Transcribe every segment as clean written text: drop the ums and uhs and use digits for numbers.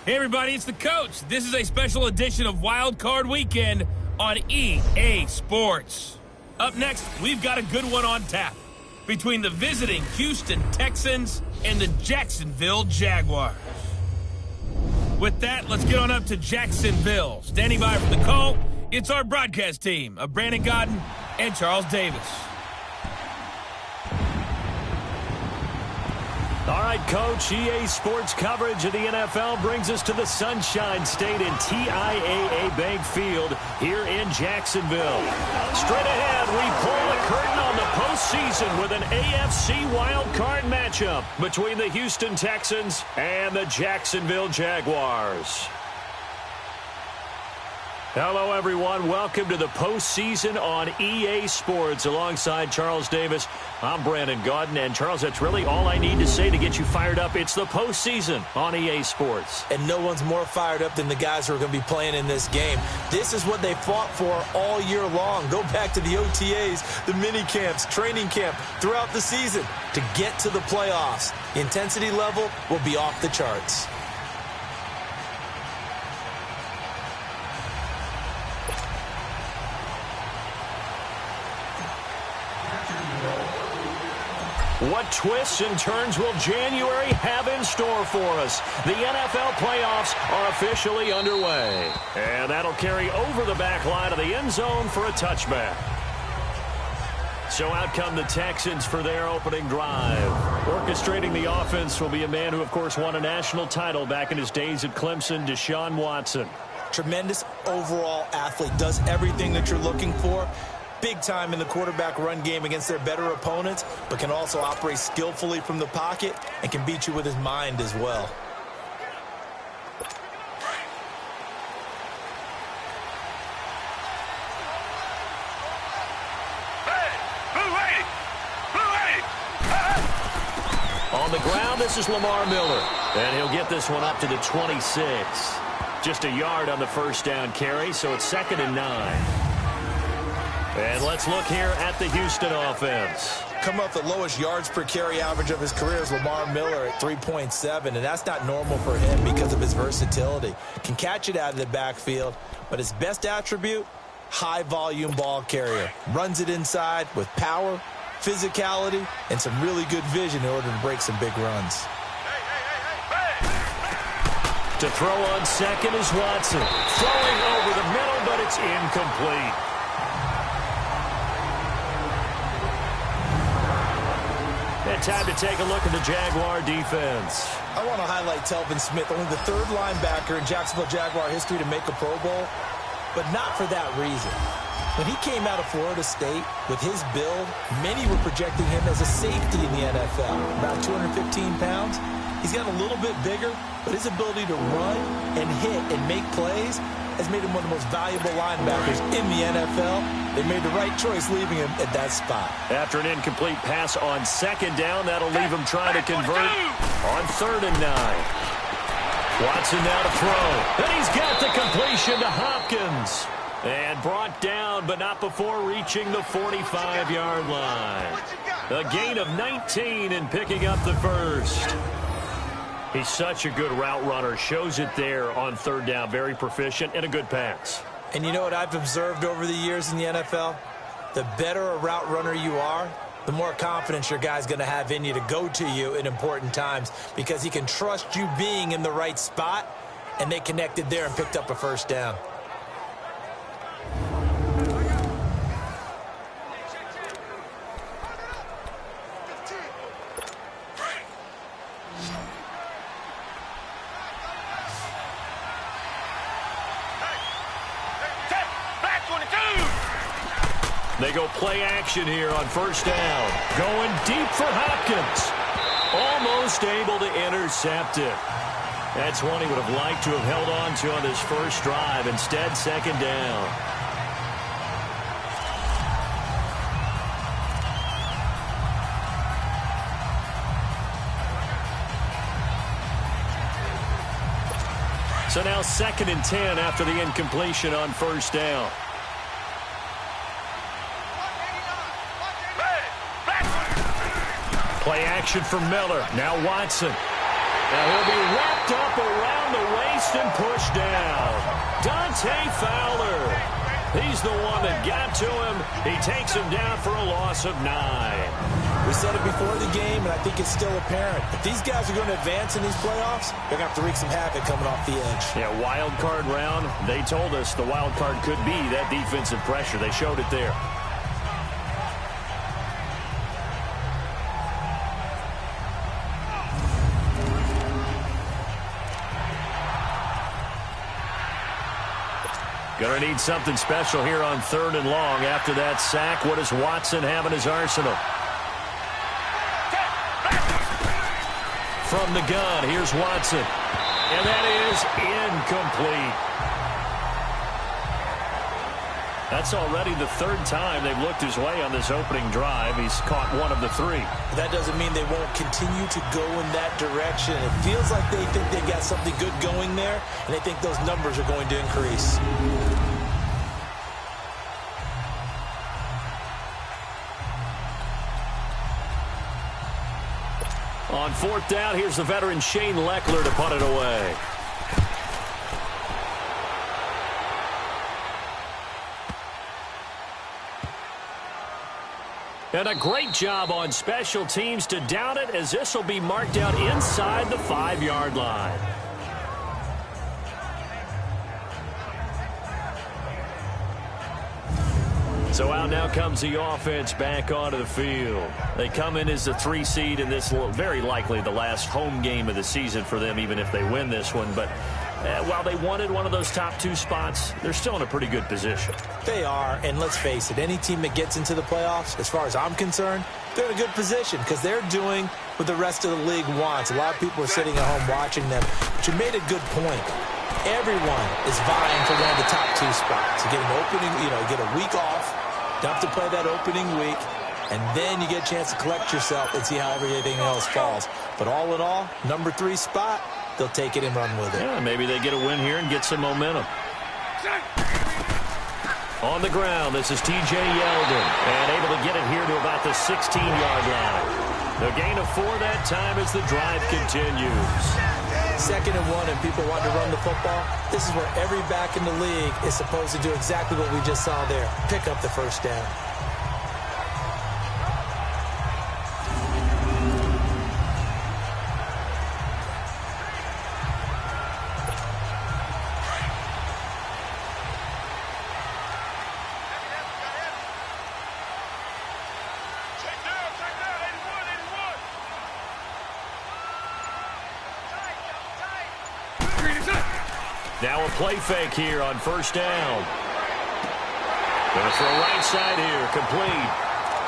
Hey everybody, it's the coach. This is a special edition of Wild Card Weekend on EA Sports. Up next, we've got a good one on tap between the visiting Houston Texans and the Jacksonville Jaguars. With that, let's get on up to Jacksonville. Standing by for the call, it's our broadcast team of Brandon Godden and Charles Davis. All right, Coach, EA Sports coverage of the NFL brings us to the Sunshine State in TIAA Bank Field here in Jacksonville. Straight ahead, we pull the curtain on the postseason with an AFC wild card matchup between the Houston Texans and the Jacksonville Jaguars. Hello, everyone. Welcome to the postseason on EA Sports. Alongside Charles Davis, I'm Brandon Godden. And, Charles, that's really all I need to say to get you fired up. It's the postseason on EA Sports. And no one's more fired up than the guys who are going to be playing in this game. This is what they fought for all year long. Go back to the OTAs, the mini camps, training camp throughout the season to get to the playoffs. The intensity level will be off the charts. What twists and turns will January have in store for us? The NFL playoffs are officially underway. And that'll carry over the back line of the end zone for a touchback. So out come the Texans for their opening drive. Orchestrating the offense will be a man who, of course, won a national title back in his days at Clemson, Deshaun Watson. Tremendous overall athlete, does everything that you're looking for. Big time in the quarterback run game against their better opponents, but can also operate skillfully from the pocket and can beat you with his mind as well. On the ground, this is Lamar Miller, and he'll get this one up to the 26. Just a yard on the first down carry, so it's 2nd and 9. And let's look here at the Houston offense. Come up the lowest yards per carry average of his career is Lamar Miller at 3.7, and that's not normal for him because of his versatility. Can catch it out of the backfield, but his best attribute, high-volume ball carrier. Runs it inside with power, physicality, and some really good vision in order to break some big runs. To throw on second is Watson. Throwing over the middle, but it's incomplete. And time to take a look at the Jaguar defense. I want to highlight Telvin Smith, only the third linebacker in Jacksonville Jaguar history to make a Pro Bowl, but not for that reason. When he came out of Florida State with his build, many were projecting him as a safety in the NFL, about 215 pounds. He's got a little bit bigger, but his ability to run and hit and make plays has made him one of the most valuable linebackers in the NFL. They made the right choice leaving him at that spot. After an incomplete pass on second down, that'll leave him trying to convert on 3rd and 9. Watson now to throw. And he's got the completion to Hopkins. And brought down, but not before reaching the 45-yard line. A gain of 19 and picking up the first. He's such a good route runner. Shows it there on 3rd down. Very proficient and a good pass. And you know what I've observed over the years in the NFL? The better a route runner you are, the more confidence your guy's going to have in you to go to you in important times because he can trust you being in the right spot, and they connected there and picked up a first down. They go play action here on 1st down. Going deep for Hopkins. Almost able to intercept it. That's one he would have liked to have held on to on this first drive. Instead, 2nd down. So now 2nd and 10 after the incompletion on 1st down. Play action for Miller. Now Watson. Now he'll be wrapped up around the waist and pushed down. Dante Fowler. He's the one that got to him. He takes him down for a loss of 9. We said it before the game, and I think it's still apparent. If these guys are going to advance in these playoffs, they're going to have to wreak some havoc coming off the edge. Yeah, wild card round. They told us the wild card could be that defensive pressure. They showed it there. Going to need something special here on 3rd and long. After that sack, what does Watson have in his arsenal? From the gun, here's Watson. And that is incomplete. That's already the 3rd time they've looked his way on this opening drive. He's caught 1 of the 3. That doesn't mean they won't continue to go in that direction. It feels like they think they got something good going there, and they think those numbers are going to increase. On 4th down, here's the veteran Shane Leckler to punt it away. And a great job on special teams to down it, as this will be marked out inside the 5-yard line. So out now comes the offense back onto the field. They come in as the 3 seed in this, very likely the last home game of the season for them, even if they win this one. But while they wanted one of those top 2 spots, they're still in a pretty good position. They are, and let's face it, any team that gets into the playoffs, as far as I'm concerned, they're in a good position because they're doing what the rest of the league wants. A lot of people are sitting at home watching them, but you made a good point. Everyone is vying for one of the top 2 spots. You get an opening, get a week off, don't have to play that opening week, and then you get a chance to collect yourself and see how everything else falls. But all in all, number 3 spot, they'll take it and run with it. Yeah, maybe they get a win here and get some momentum. On the ground, this is T.J. Yeldon, and able to get it here to about the 16-yard line. The gain of 4 that time as the drive continues. 2nd and 1, and people want to run the football. This is where every back in the league is supposed to do exactly what we just saw there. Pick up the 1st down. Now a play fake here on 1st down. Going to throw right side here, complete.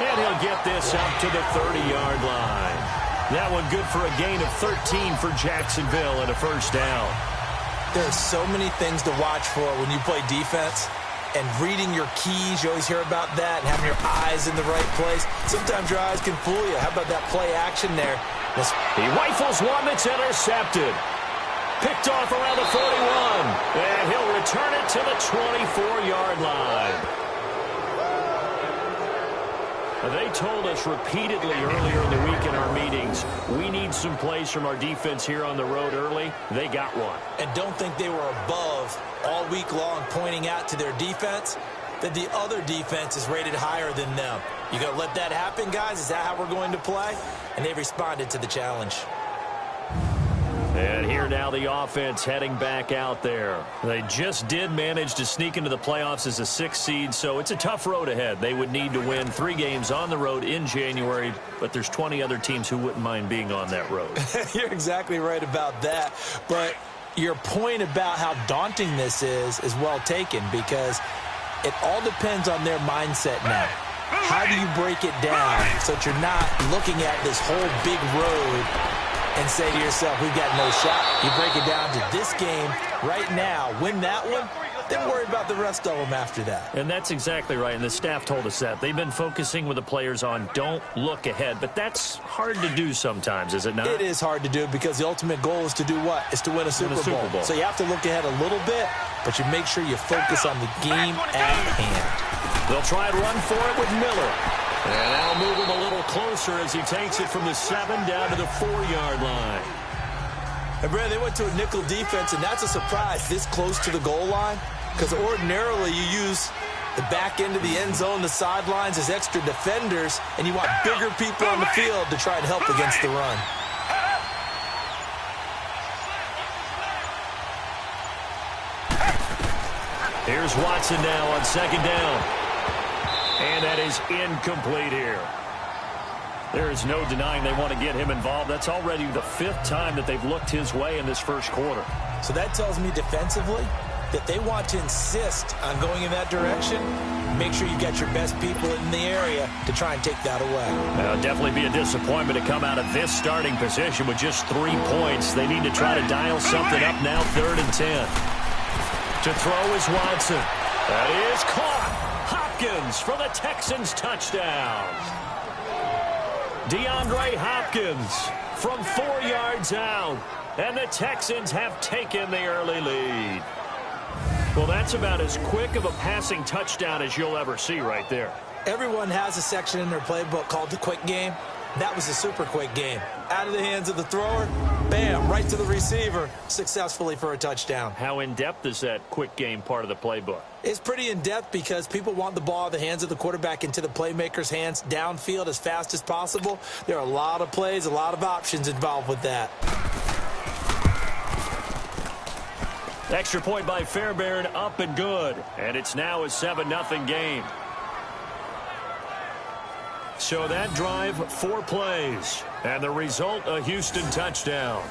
And he'll get this up to the 30-yard line. That one good for a gain of 13 for Jacksonville and a 1st down. There's so many things to watch for when you play defense. And reading your keys, you always hear about that, and having your eyes in the right place. Sometimes your eyes can fool you. How about that play action there? He rifles one that's intercepted. Picked off around the 41, and he'll return it to the 24-yard line. They told us repeatedly earlier in the week in our meetings, we need some plays from our defense here on the road early. They got one. And don't think they were above all week long pointing out to their defense that the other defense is rated higher than them. You going to let that happen, guys? Is that how we're going to play? And they responded to the challenge. And here now the offense heading back out there. They just did manage to sneak into the playoffs as a 6th seed, so it's a tough road ahead. They would need to win 3 games on the road in January, but there's 20 other teams who wouldn't mind being on that road. You're exactly right about that. But your point about how daunting this is well taken, because it all depends on their mindset now. How do you break it down so that you're not looking at this whole big road and say to yourself, we've got no shot? You break it down to this game right now, win that one, then worry about the rest of them after that. And that's exactly right, and the staff told us that. They've been focusing with the players on don't look ahead, but that's hard to do sometimes, is it not? It is hard to do because the ultimate goal is to do what? Is to win a Super Bowl. So you have to look ahead a little bit, but you make sure you focus on the game at hand. They'll try and run for it with Miller. And that'll move him a little closer as he takes it from the 7 down to the 4-yard line. And, Brad, they went to a nickel defense, and that's a surprise this close to the goal line, because ordinarily you use the back end of the end zone, the sidelines as extra defenders, and you want bigger people on the field to try and help against the run. Here's Watson now on second down. And that is incomplete here. There is no denying they want to get him involved. That's already the 5th time that they've looked his way in this first quarter. So that tells me defensively that they want to insist on going in that direction. Make sure you get your best people in the area to try and take that away. It'll definitely be a disappointment to come out of this starting position with just 3 points. They need to try to dial something up now, 3rd and 10. To throw is Watson. That is caught. Hopkins for the Texans touchdown. DeAndre Hopkins from 4 yards out. And the Texans have taken the early lead. Well, that's about as quick of a passing touchdown as you'll ever see right there. Everyone has a section in their playbook called the quick game. That was a super quick game. Out of the hands of the thrower, bam, right to the receiver, successfully for a touchdown. How in-depth is that quick game part of the playbook? It's pretty in-depth because people want the ball in the hands of the quarterback into the playmaker's hands downfield as fast as possible. There are a lot of plays, a lot of options involved with that. Extra point by Fairbairn, up and good. And it's now a 7-0 game. So that drive, 4 plays. And the result, a Houston touchdown.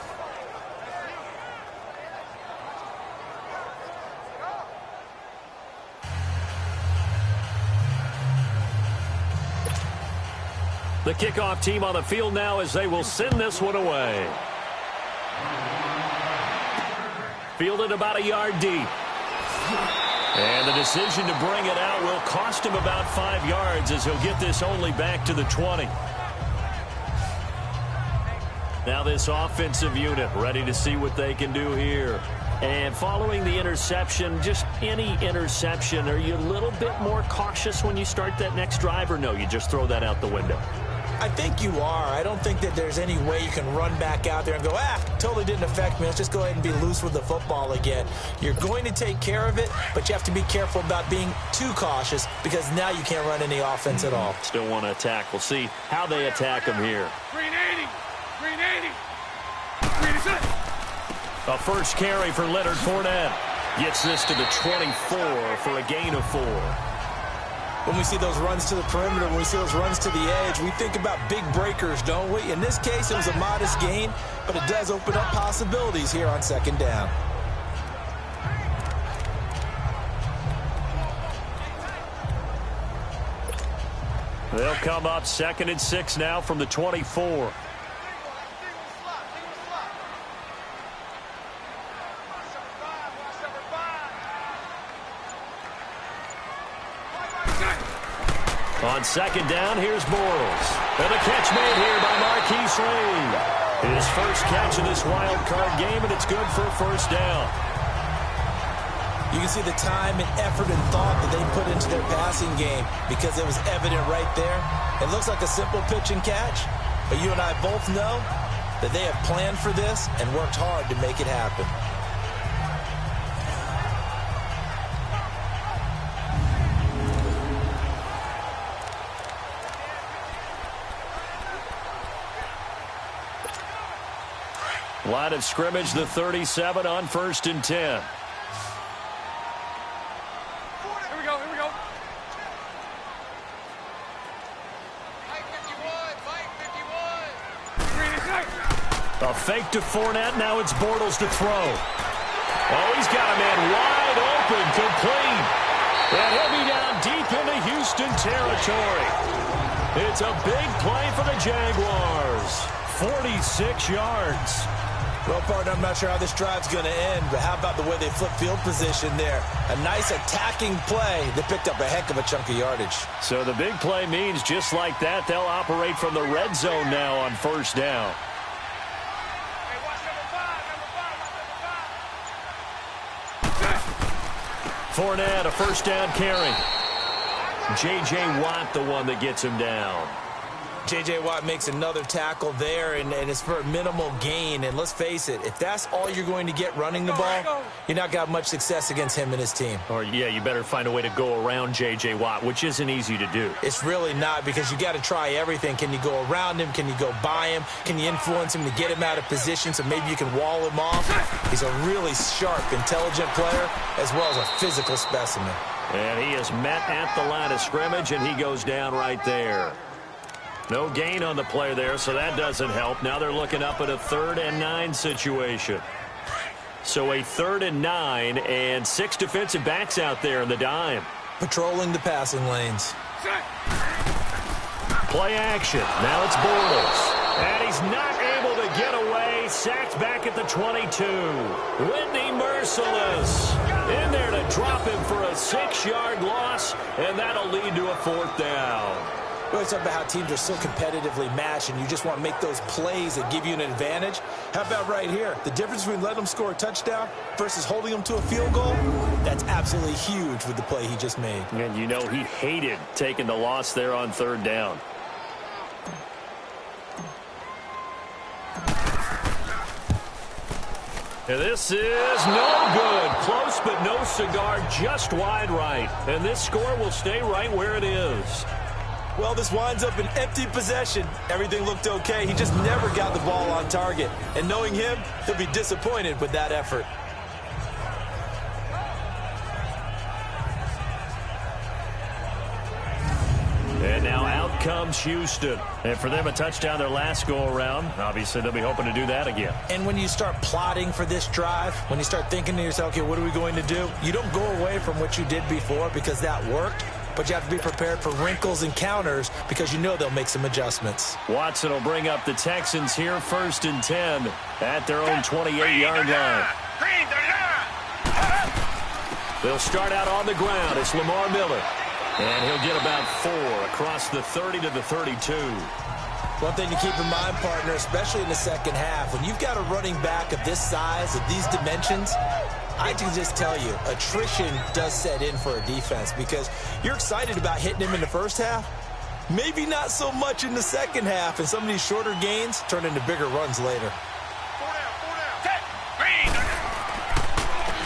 The kickoff team on the field now as they will send this one away. Fielded about a yard deep. And the decision to bring it out will cost him about 5 yards as he'll get this only back to the 20. Now this offensive unit ready to see what they can do here. And following the interception, just any interception, are you a little bit more cautious when you start that next drive, or no, you just throw that out the window? I think you are. I don't think that there's any way you can run back out there and go, totally didn't affect me. Let's just go ahead and be loose with the football again. You're going to take care of it, but you have to be careful about being too cautious because now you can't run any offense at all. Still want to attack. We'll see how they attack him here. Green 80. Green 80. Green is it. A first carry for Leonard Fournette. Gets this to the 24 for a gain of 4. When we see those runs to the perimeter, when we see those runs to the edge, we think about big breakers, don't we? In this case, it was a modest gain, but it does open up possibilities here on second down. They'll come up 2nd and 6 now from the 24. On second down, here's Bortles. And a catch made here by Marquise Lee. His first catch of this wild card game, and it's good for a first down. You can see the time and effort and thought that they put into their passing game because it was evident right there. It looks like a simple pitch and catch, but you and I both know that they have planned for this and worked hard to make it happen. Line of scrimmage, the 37 on 1st and 10. Here we go. Here we go. Fight 51. Fight 51. Green is it. A fake to Fournette. Now it's Bortles to throw. Oh, he's got a man wide open, complete. And he'll be down deep into Houston territory. It's a big play for the Jaguars. 46 yards. Well, partner, I'm not sure how this drive's going to end, but how about the way they flip field position there? A nice attacking play that picked up a heck of a chunk of yardage. So the big play means just like that, they'll operate from the red zone now on first down. Hey, watch number 5. Fournette, a first down carry. J.J. Watt, the one that gets him down. J.J. Watt makes another tackle there, and it's for a minimal gain. And let's face it, if that's all you're going to get running the ball, you're not got much success against him and his team. Or, yeah, you better find a way to go around J.J. Watt, which isn't easy to do. It's really not, because you got to try everything. Can you go around him? Can you go by him? Can you influence him to get him out of position so maybe you can wall him off? He's a really sharp, intelligent player, as well as a physical specimen. And he is met at the line of scrimmage, and he goes down right there. No gain on the play there, so that doesn't help. Now they're looking up at a 3rd and 9 situation. So a 3rd and 9, and 6 defensive backs out there in the dime. Patrolling the passing lanes. Play action. Now it's Bortles. And he's not able to get away. Sacked back at the 22. Whitney merciless. In there to drop him for a 6-yard loss, and that'll lead to a 4th down. We always talk about how teams are so competitively matched, and you just want to make those plays that give you an advantage. How about right here? The difference between letting them score a touchdown versus holding them to a field goal, that's absolutely huge with the play he just made. And you know he hated taking the loss there on 3rd down. And this is no good. Close but no cigar, just wide right. And this score will stay right where it is. Well, this winds up an empty possession. Everything looked okay. He just never got the ball on target. And knowing him, he'll be disappointed with that effort. And now out comes Houston. And for them, a touchdown their last go-around. Obviously, they'll be hoping to do that again. And when you start plotting for this drive, when you start thinking to yourself, okay, what are we going to do? You don't go away from what you did before because that worked. But you have to be prepared for wrinkles and counters because you know they'll make some adjustments. Watson will bring up the Texans here 1st and 10 at their own 28-yard line. They'll start out on the ground. It's Lamar Miller. And he'll get about 4 across the 30 to the 32. One thing to keep in mind, partner, especially in the second half, when you've got a running back of this size, of these dimensions, I can just tell you, attrition does set in for a defense because you're excited about hitting him in the first half. Maybe not so much in the second half, and some of these shorter gains turn into bigger runs later.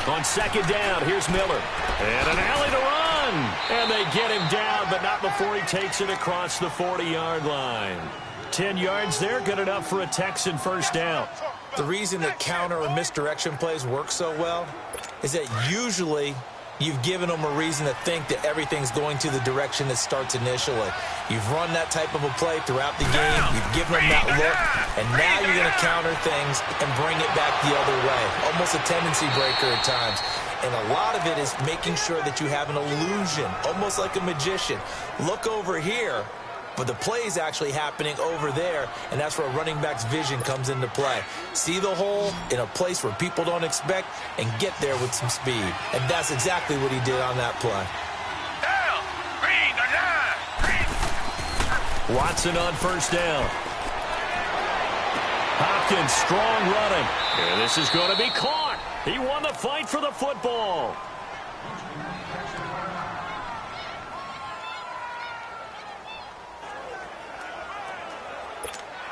On 2nd down, here's Miller. And an alley to run. And they get him down, but not before he takes it across the 40-yard line. 10 yards there, good enough for a Texan 1st down. The reason that counter or misdirection plays work so well is that usually you've given them a reason to think that everything's going to the direction that starts initially. You've run that type of a play throughout the game. You've given them that look, and now you're going to counter things and bring it back the other way. Almost a tendency breaker at times. And a lot of it is making sure that you have an illusion, almost like a magician. Look over here. But the play is actually happening over there, and that's where a running back's vision comes into play. See the hole in a place where people don't expect and get there with some speed. And that's exactly what he did on that play. Watson on 1st down. Hopkins, strong running. And this is going to be caught. He won the fight for the football.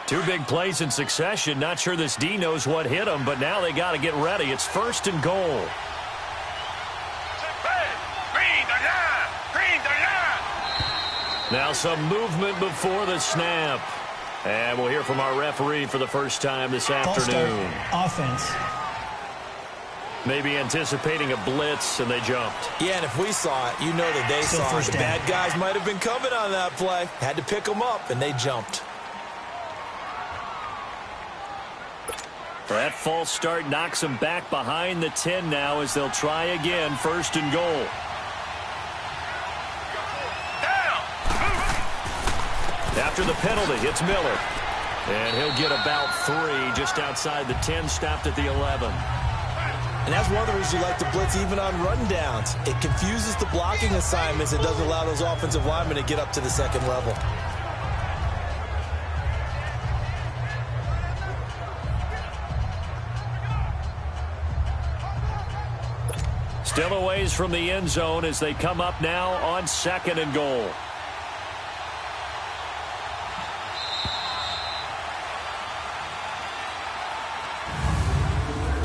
Two big plays in succession. Not sure this D knows what hit him, but now they got to get ready. It's 1st and goal. Now some movement before the snap. And we'll hear from our referee for the first time this afternoon. Offense. Maybe anticipating a blitz, and they jumped. Yeah, and if we saw it, you know that they saw it. The bad guys might have been coming on that play. Had to pick them up, and they jumped. That false start knocks them back behind the 10 now as they'll try again, 1st and goal. After the penalty, it's Miller. And he'll get about 3 just outside the 10, stopped at the 11. And that's one of the reasons you like to blitz even on rundowns. It confuses the blocking assignments. It doesn't allow those offensive linemen to get up to the second level. Still a ways from the end zone as they come up now on 2nd and goal.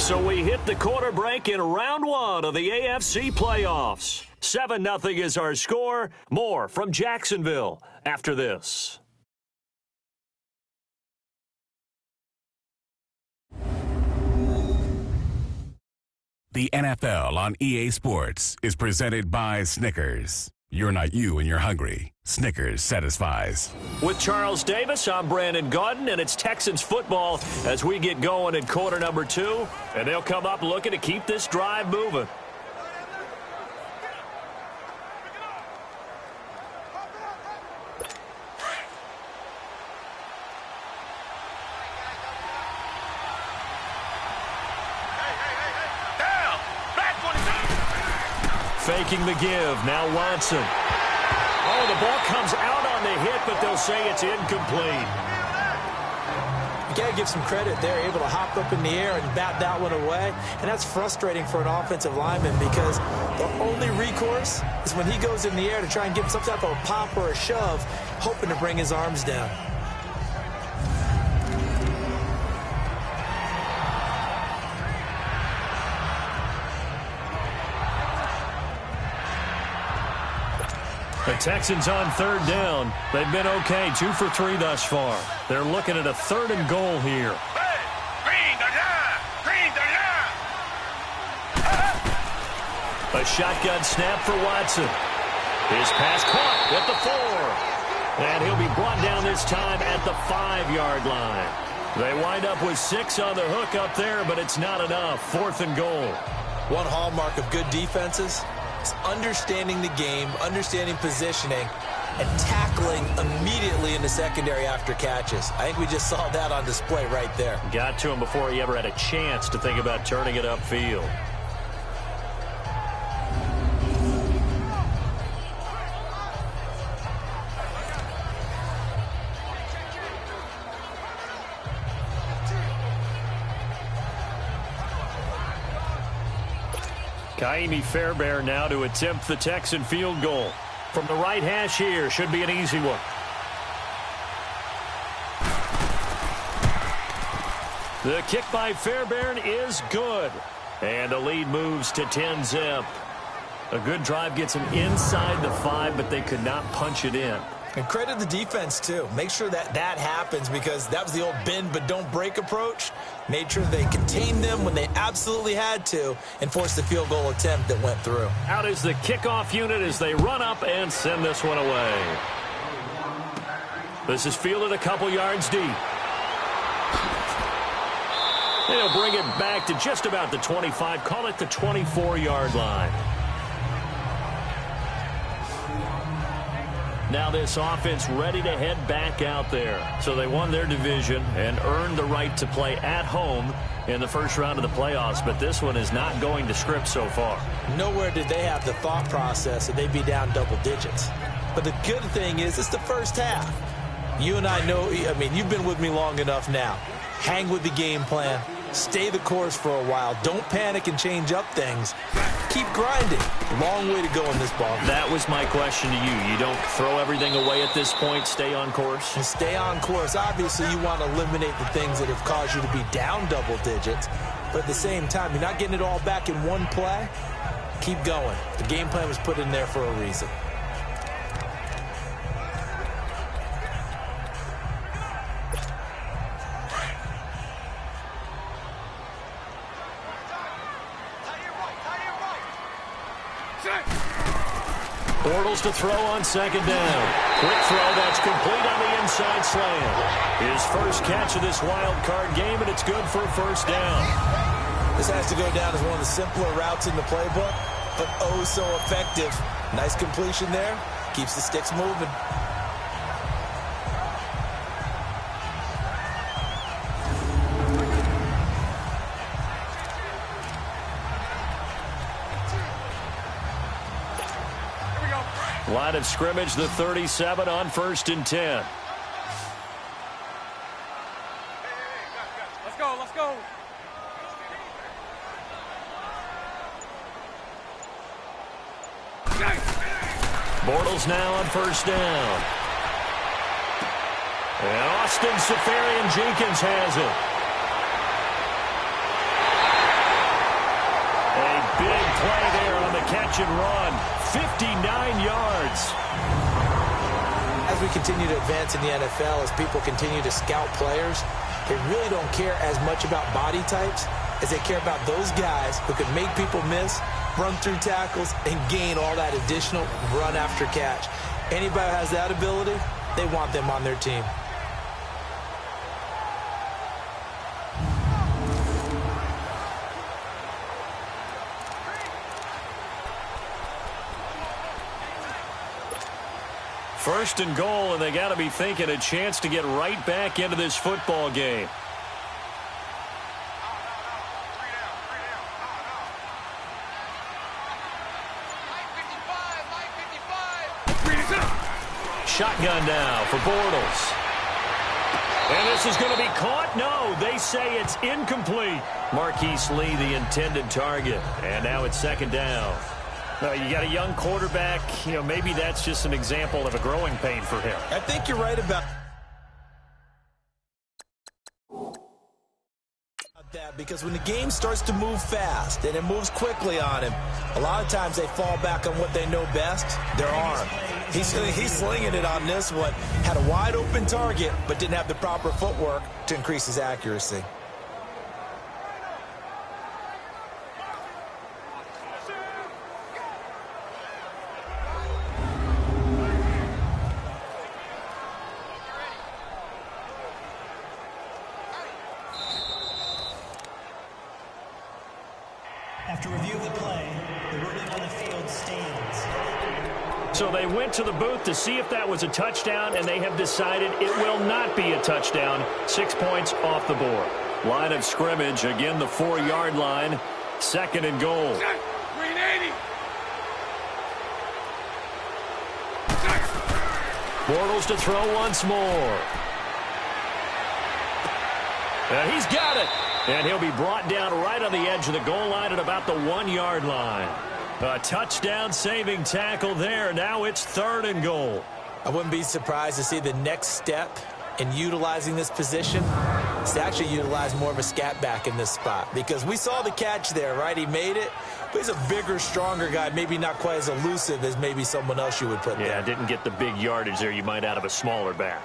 So we hit the quarter break in round one of the AFC playoffs. 7-0 is our score. More from Jacksonville after this. The NFL on EA Sports is presented by Snickers. You're not you when you're hungry. Snickers satisfies. With Charles Davis, I'm Brandon Gaudin, and it's Texans football as we get going in quarter number 2. And they'll come up looking to keep this drive moving. Faking the give. Now Watson. Oh, the ball comes out on the hit, but they'll say it's incomplete. You got to give some credit. They're able to hop up in the air and bat that one away. And that's frustrating for an offensive lineman because the only recourse is when he goes in the air to try and get some type of a pop or a shove, hoping to bring his arms down. The Texans on third down. They've been okay, 2 for 3 thus far. They're looking at a 3rd and goal here. A shotgun snap for Watson. His pass caught at the 4. And he'll be brought down this time at the 5-yard line. They wind up with 6 on the hook up there, but it's not enough. 4th and goal. One hallmark of good defenses is understanding the game, understanding positioning, and tackling immediately in the secondary after catches. I think we just saw that on display right there. Got to him before he ever had a chance to think about turning it upfield. Kaimi Fairbairn now to attempt the Texan field goal. From the right hash here, should be an easy one. The kick by Fairbairn is good. And the lead moves to 10-zip. A good drive gets them inside the 5, but they could not punch it in. And credit the defense, too. Make sure that that happens because that was the old bend but don't break approach. Made sure they contained them when they absolutely had to and forced the field goal attempt that went through. Out is the kickoff unit as they run up and send this one away. This is fielded a couple yards deep. They'll bring it back to just about the 25, call it the 24-yard line. Now this offense ready to head back out there. So they won their division and earned the right to play at home in the first round of the playoffs. But this one is not going to script so far. Nowhere did they have the thought process that they'd be down double digits. But the good thing is it's the first half. You and I know, I mean, you've been with me long enough now. Hang with the game plan. Stay the course for a while. Don't panic and change up things. Keep grinding. Long way to go in this ball. That was my question to you. You don't throw everything away at this point. Stay on course. And stay on course. Obviously, you want to eliminate the things that have caused you to be down double digits. But at the same time, you're not getting it all back in one play. Keep going. The game plan was put in there for a reason. Bortles to throw on second down. Quick throw that's complete on the inside slant. His first catch of this wild card game, and it's good for a first down. This has to go down as one of the simpler routes in the playbook, but oh so effective. Nice completion there. Keeps the sticks moving. Line of scrimmage, the 37 on 1st and 10. Let's go, let's go. Bortles now on 1st down. And Austin Seferian-Jenkins has it. play there on the catch and run. 59 yards. As we continue to advance in the NFL, as people continue to scout players, they really don't care as much about body types as they care about those guys who can make people miss, run through tackles, and gain all that additional run after catch. Anybody who has that ability, they want them on their team. First and goal, and they got to be thinking a chance to get right back into this football game. Shotgun now for Bortles. And this is going to be caught. No, they say it's incomplete. Marquise Lee, the intended target. And now it's second down. You got a young quarterback. Maybe that's just an example of a growing pain for him. I think you're right about that, because when the game starts to move fast and it moves quickly on him, a lot of times they fall back on what they know best, their arm. He's slinging it on this one. Had a wide open target, but didn't have the proper footwork to increase his accuracy. After review of the play, the ruling on the field stands. So they went to the booth to see if that was a touchdown, and they have decided it will not be a touchdown. 6 points off the board. Line of scrimmage, again the 4-yard line. Second and goal. Green 80. Bortles to throw once more. He's got it. And he'll be brought down right on the edge of the goal line at about the 1-yard line. A touchdown-saving tackle there. Now it's third and goal. I wouldn't be surprised to see the next step in utilizing this position is to actually utilize more of a scat back in this spot, because we saw the catch there, right? He made it, but he's a bigger, stronger guy, maybe not quite as elusive as maybe someone else you would put there. Yeah, didn't get the big yardage there you might out of a smaller back.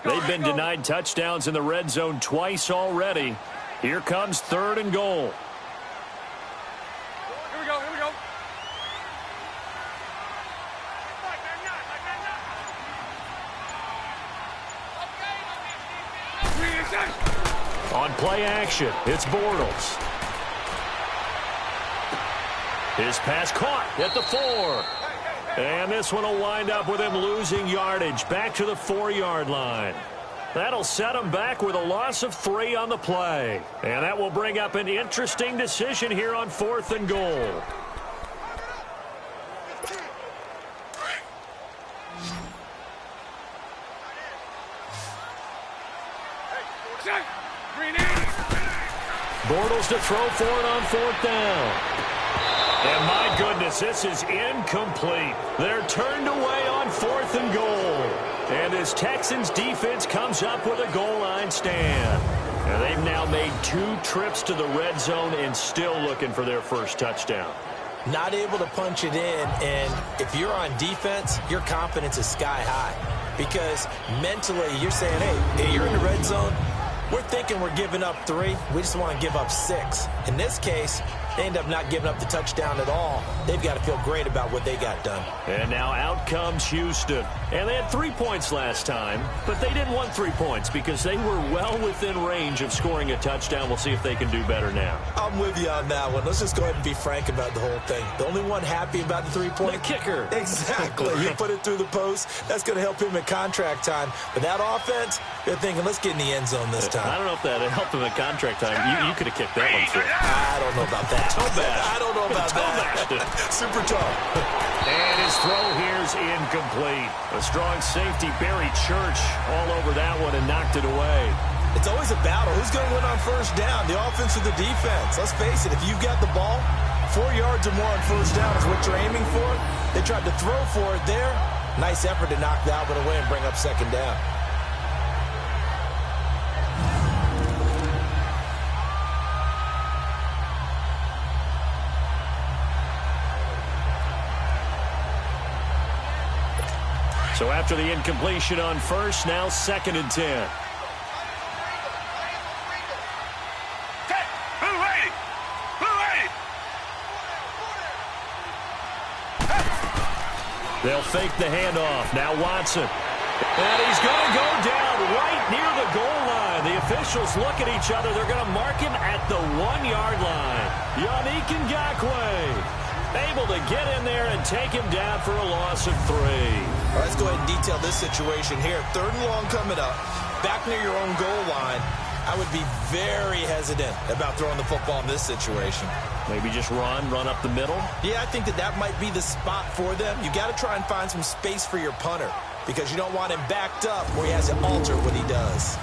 They've been denied touchdowns in the red zone twice already. Here comes third and goal. Here we go, here we go. On play action, it's Bortles. His pass caught at the 4. And this one will wind up with him losing yardage back to the 4-yard line. That'll set him back with a loss of 3 on the play. And that will bring up an interesting decision here on fourth and goal. Bortles to throw for it on fourth down. And my goodness, this is incomplete. They're turned away on fourth and goal. And this Texans defense comes up with a goal line stand. And they've now made 2 trips to the red zone and still looking for their first touchdown. Not able to punch it in, and if you're on defense, your confidence is sky high. Because mentally, you're saying, hey, you're in the red zone. We're thinking we're giving up 3. We just want to give up 6. In this case, they end up not giving up the touchdown at all. They've got to feel great about what they got done. And now out comes Houston. And they had 3 points last time, but they didn't want 3 points because they were well within range of scoring a touchdown. We'll see if they can do better now. I'm with you on that one. Let's just go ahead and be frank about the whole thing. The only one happy about the 3-point? The kicker. Exactly. You put it through the post. That's going to help him in contract time. But that offense, they're thinking, let's get in the end zone this time. I don't know if that helped him in contract time. You could have kicked that one through. I don't know about that. I don't know about that. Super tough. And his throw here's incomplete. A strong safety, Barry Church, all over that one and knocked it away. It's always a battle. Who's going to win on first down, the offense or the defense? Let's face it, if you've got the ball, 4 yards or more on first down is what you're aiming for. They tried to throw for it there. Nice effort to knock that one away and bring up second down. So after the incompletion on first, now 2nd and 10. They'll fake the handoff. Now Watson. And he's going to go down right near the goal line. The officials look at each other. They're going to mark him at the 1-yard line. Yannick Ngakoue able to get in there and take him down for a loss of 3. Let's go ahead and detail this situation here. 3rd and long coming up. Back near your own goal line. I would be very hesitant about throwing the football in this situation. Maybe just run up the middle? Yeah, I think that might be the spot for them. You got to try and find some space for your punter because you don't want him backed up where he has to alter what he does.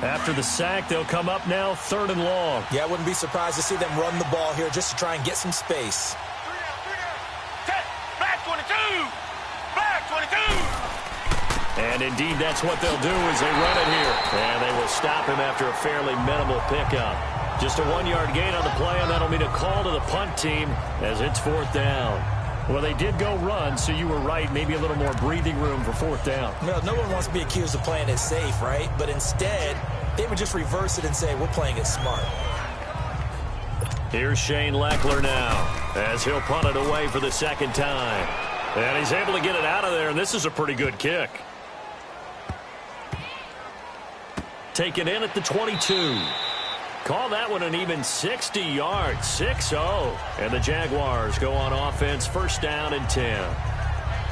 After the sack, they'll come up now 3rd and long. Yeah, I wouldn't be surprised to see them run the ball here just to try and get some space. And indeed, that's what they'll do as they run it here. And they will stop him after a fairly minimal pickup. Just a 1-yard gain on the play, and that'll mean a call to the punt team as it's 4th down. Well, they did go run, so you were right. Maybe a little more breathing room for 4th down. Well, no one wants to be accused of playing it safe, right? But instead, they would just reverse it and say, we're playing it smart. Here's Shane Leckler now as he'll punt it away for the 2nd time. And he's able to get it out of there, and this is a pretty good kick. Taken in at the 22. Call that one an even 60 yards, 6-0. And the Jaguars go on offense, 1st down and 10.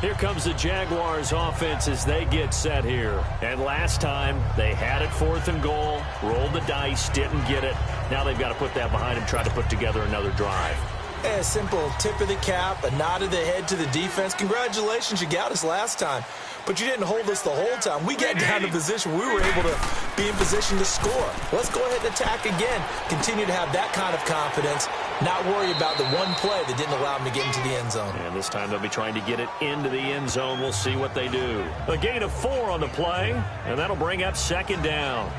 Here comes the Jaguars offense as they get set here. And last time, they had it 4th and goal, rolled the dice, didn't get it. Now they've got to put that behind them, try to put together another drive. A simple tip of the cap, a nod of the head to the defense. Congratulations, you got us last time. But you didn't hold us the whole time. We got down to position. We were able to be in position to score. Let's go ahead and attack again. Continue to have that kind of confidence. Not worry about the one play that didn't allow them to get into the end zone. And this time they'll be trying to get it into the end zone. We'll see what they do. A gain of 4 on the play, and that'll bring up 2nd down.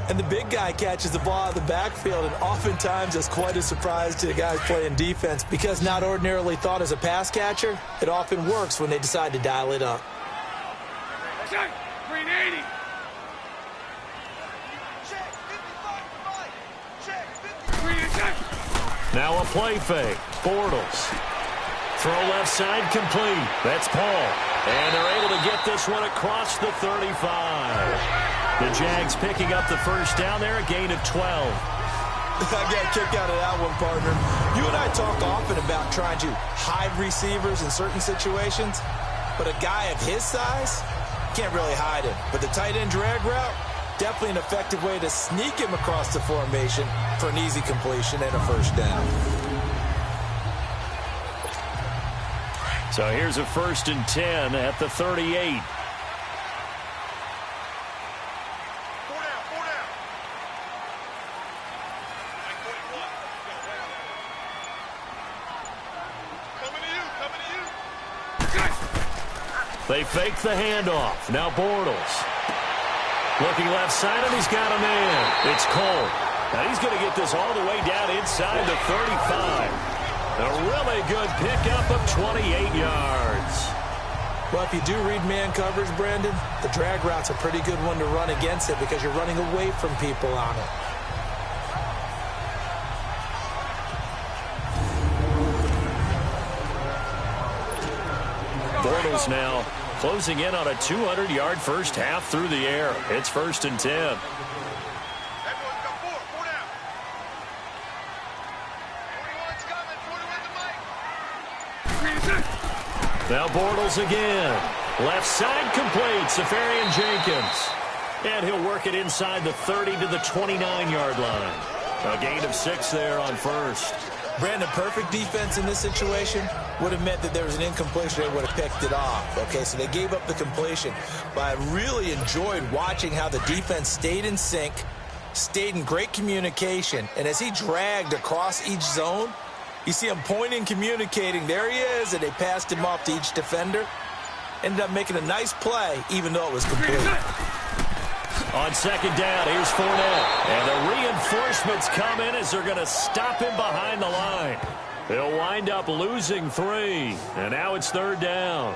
And the big guy catches the ball out of the backfield, and oftentimes it's quite a surprise to the guys playing defense because not ordinarily thought as a pass catcher, it often works when they decide to dial it up. Check. 380. Now a play fake. Bortles. Throw left side complete. That's Paul. And they're able to get this one across the 35. The Jags picking up the 1st down there, a gain of 12. I got a kick out of that one, partner. You and I talk often about trying to hide receivers in certain situations, but a guy of his size can't really hide him. But the tight end drag route, definitely an effective way to sneak him across the formation for an easy completion and a 1st down. So here's a 1st and 10 at the 38. They fake the handoff. Now Bortles. Looking left side, and he's got a man. It's Cole. Now he's going to get this all the way down inside the 35. A really good pickup of 28 yards. Well, if you do read man coverage, Brandon, the drag route's a pretty good one to run against it because you're running away from people on it. Bortles now closing in on a 200-yard first half through the air. It's 1st and 10. Now Bortles again. Left side complete. Safarian Jenkins. And he'll work it inside the 30 to the 29-yard line. A gain of 6 there on 1st. Brandon, perfect defense in this situation would have meant that there was an incompletion. They would have picked it off. Okay, so they gave up the completion. But I really enjoyed watching how the defense stayed in sync, stayed in great communication, and as he dragged across each zone, you see him pointing, communicating. There he is, and they passed him off to each defender. Ended up making a nice play, even though it was complete. On second down, here's Fournette. And the reinforcements come in as they're going to stop him behind the line. They'll wind up losing 3. And now it's third down.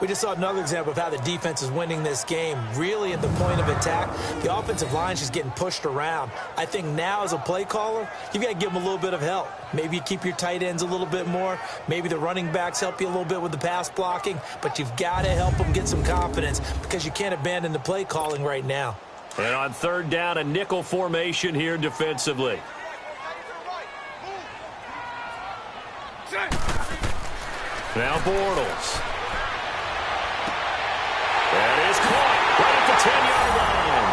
We just saw another example of how the defense is winning this game. Really at the point of attack, the offensive line's just getting pushed around. I think now as a play caller, you've got to give them a little bit of help. Maybe you keep your tight ends a little bit more. Maybe the running backs help you a little bit with the pass blocking. But you've got to help them get some confidence because you can't abandon the play calling right now. And on third down, a nickel formation here defensively. Now Bortles. That is caught right at the 10-yard line.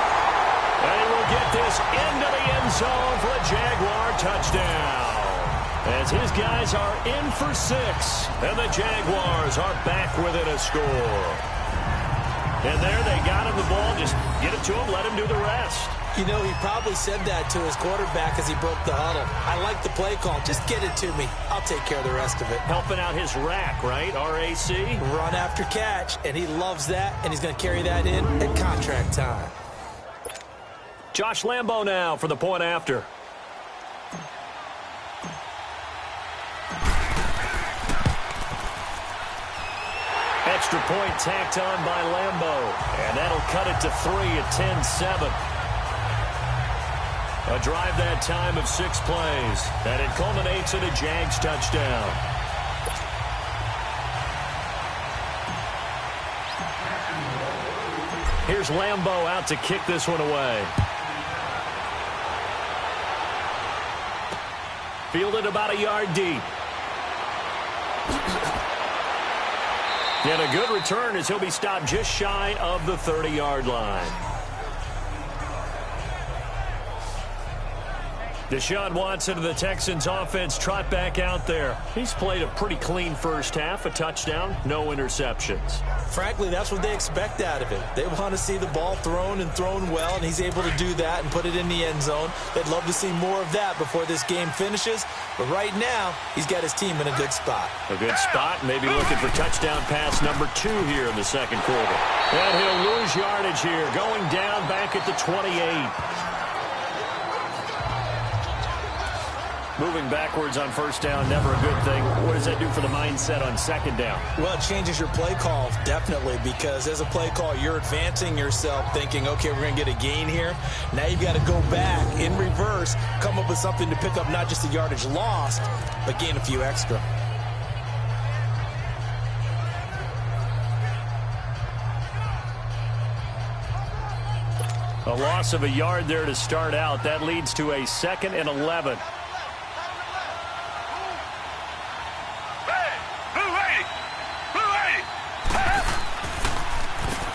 And he will get this into the end zone for a Jaguar touchdown. As his guys are in for 6. And the Jaguars are back within a score. And there they got him the ball. Just get it to him, let him do the rest. You know, he probably said that to his quarterback as he broke the huddle. I like the play call. Just get it to me. I'll take care of the rest of it. Helping out his rack, right? RAC? Run after catch, and he loves that, and he's going to carry that in at contract time. Josh Lambo now for the point after. Extra point tacked on by Lambo. And that'll cut it to 3 at 10-7. A drive that time of 6 plays. And it culminates in a Jags touchdown. Here's Lambo out to kick this one away. Fielded about a yard deep. And a good return as he'll be stopped just shy of the 30-yard line. Deshaun Watson of the Texans offense trot back out there. He's played a pretty clean first half, a touchdown, no interceptions. Frankly, that's what they expect out of him. They want to see the ball thrown and thrown well, and he's able to do that and put it in the end zone. They'd love to see more of that before this game finishes. But right now, he's got his team in a good spot. A good spot, maybe looking for touchdown pass number 2 here in the second quarter. And he'll lose yardage here, going down back at the 28. Moving backwards on first down, never a good thing. What does that do for the mindset on second down? Well, it changes your play call, definitely, because as a play call, you're advancing yourself thinking, okay, we're going to get a gain here. Now you've got to go back in reverse, come up with something to pick up not just the yardage lost, but gain a few extra. A loss of a yard there to start out. That leads to a 2nd and 11.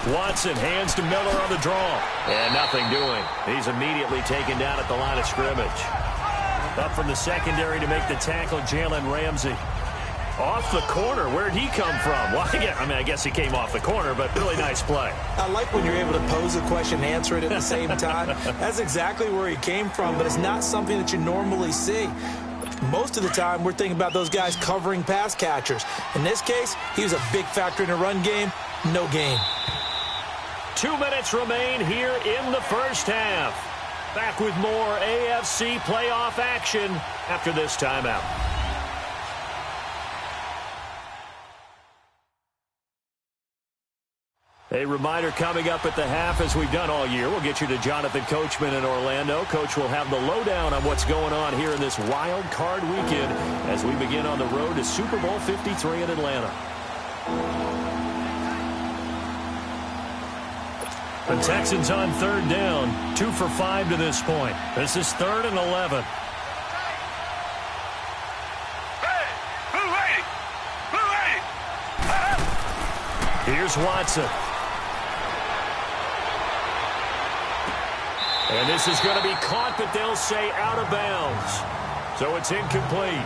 Watson hands to Miller on the draw. And nothing doing. He's immediately taken down at the line of scrimmage. Up from the secondary to make the tackle, Jalen Ramsey. Off the corner. Where'd he come from? Well, I guess he came off the corner, but really nice play. I like when you're able to pose a question and answer it at the same time. That's exactly where he came from, but it's not something that you normally see. Most of the time, we're thinking about those guys covering pass catchers. In this case, he was a big factor in the run game. No gain. 2 minutes remain here in the first half. Back with more AFC playoff action after this timeout. A reminder coming up at the half, as we've done all year. We'll get you to Jonathan Coachman in Orlando. Coach will have the lowdown on what's going on here in this wild card weekend as we begin on the road to Super Bowl 53 in Atlanta. The Texans on third down, 2 for 5 to this point. This is 3rd and 11. Here's Watson. And this is going to be caught, but they'll say out of bounds. So it's incomplete.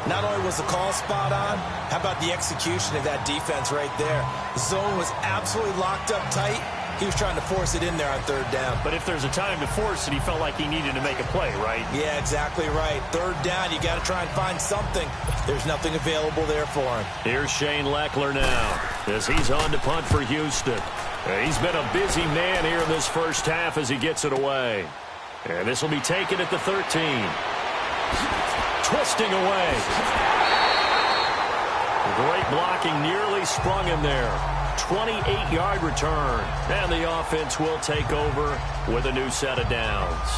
Not only was the call spot on, how about the execution of that defense right there? The zone was absolutely locked up tight. He was trying to force it in there on third down. But if there's a time to force it, he felt like he needed to make a play, right? Yeah, exactly right. Third down, you got to try and find something. There's nothing available there for him. Here's Shane Leckler now as he's on to punt for Houston. He's been a busy man here in this first half as he gets it away. And this will be taken at the 13. Twisting away. Great blocking, nearly sprung him there. 28-yard return. And the offense will take over with a new set of downs.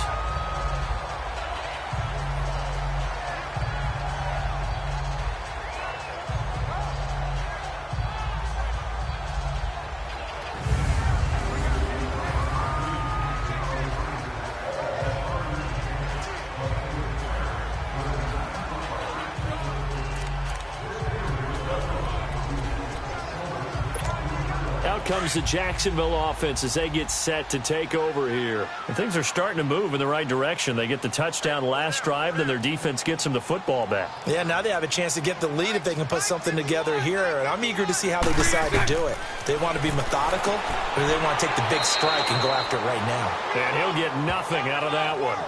Comes the Jacksonville offense as they get set to take over here. And things are starting to move in the right direction. They get the touchdown last drive, then their defense gets them the football back. Yeah, now they have a chance to get the lead if they can put something together here. And I'm eager to see how they decide to do it. They want to be methodical, or they want to take the big strike and go after it right now. And he'll get nothing out of that one.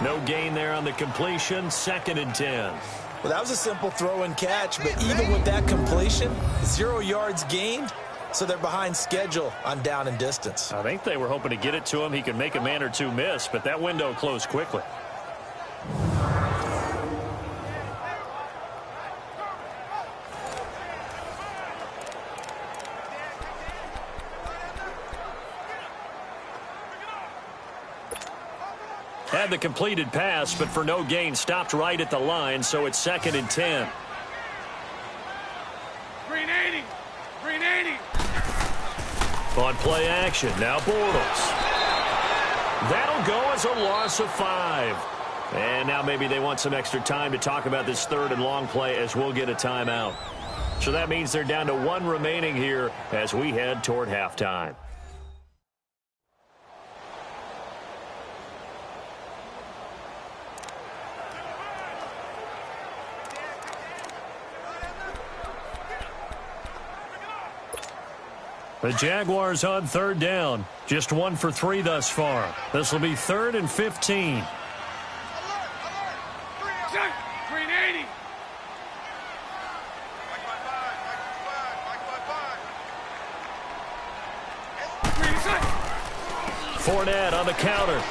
No gain there on the completion. 2nd and 10. Well, that was a simple throw and catch, but even with that completion, 0 yards gained. So they're behind schedule on down and distance. I think they were hoping to get it to him. He could make a man or two miss, but that window closed quickly. Had the completed pass, but for no gain, stopped right at the line, so it's 2nd and 10. Green 80. Green 80. On play action, now Bortles. That'll go as a loss of 5. And now maybe they want some extra time to talk about this 3rd and long play as we'll get a timeout. So that means they're down to 1 remaining here as we head toward halftime. The Jaguars on 3rd down. Just 1 for 3 thus far. This will be 3rd and 15. Green 80. Green set. Fournette on the counter.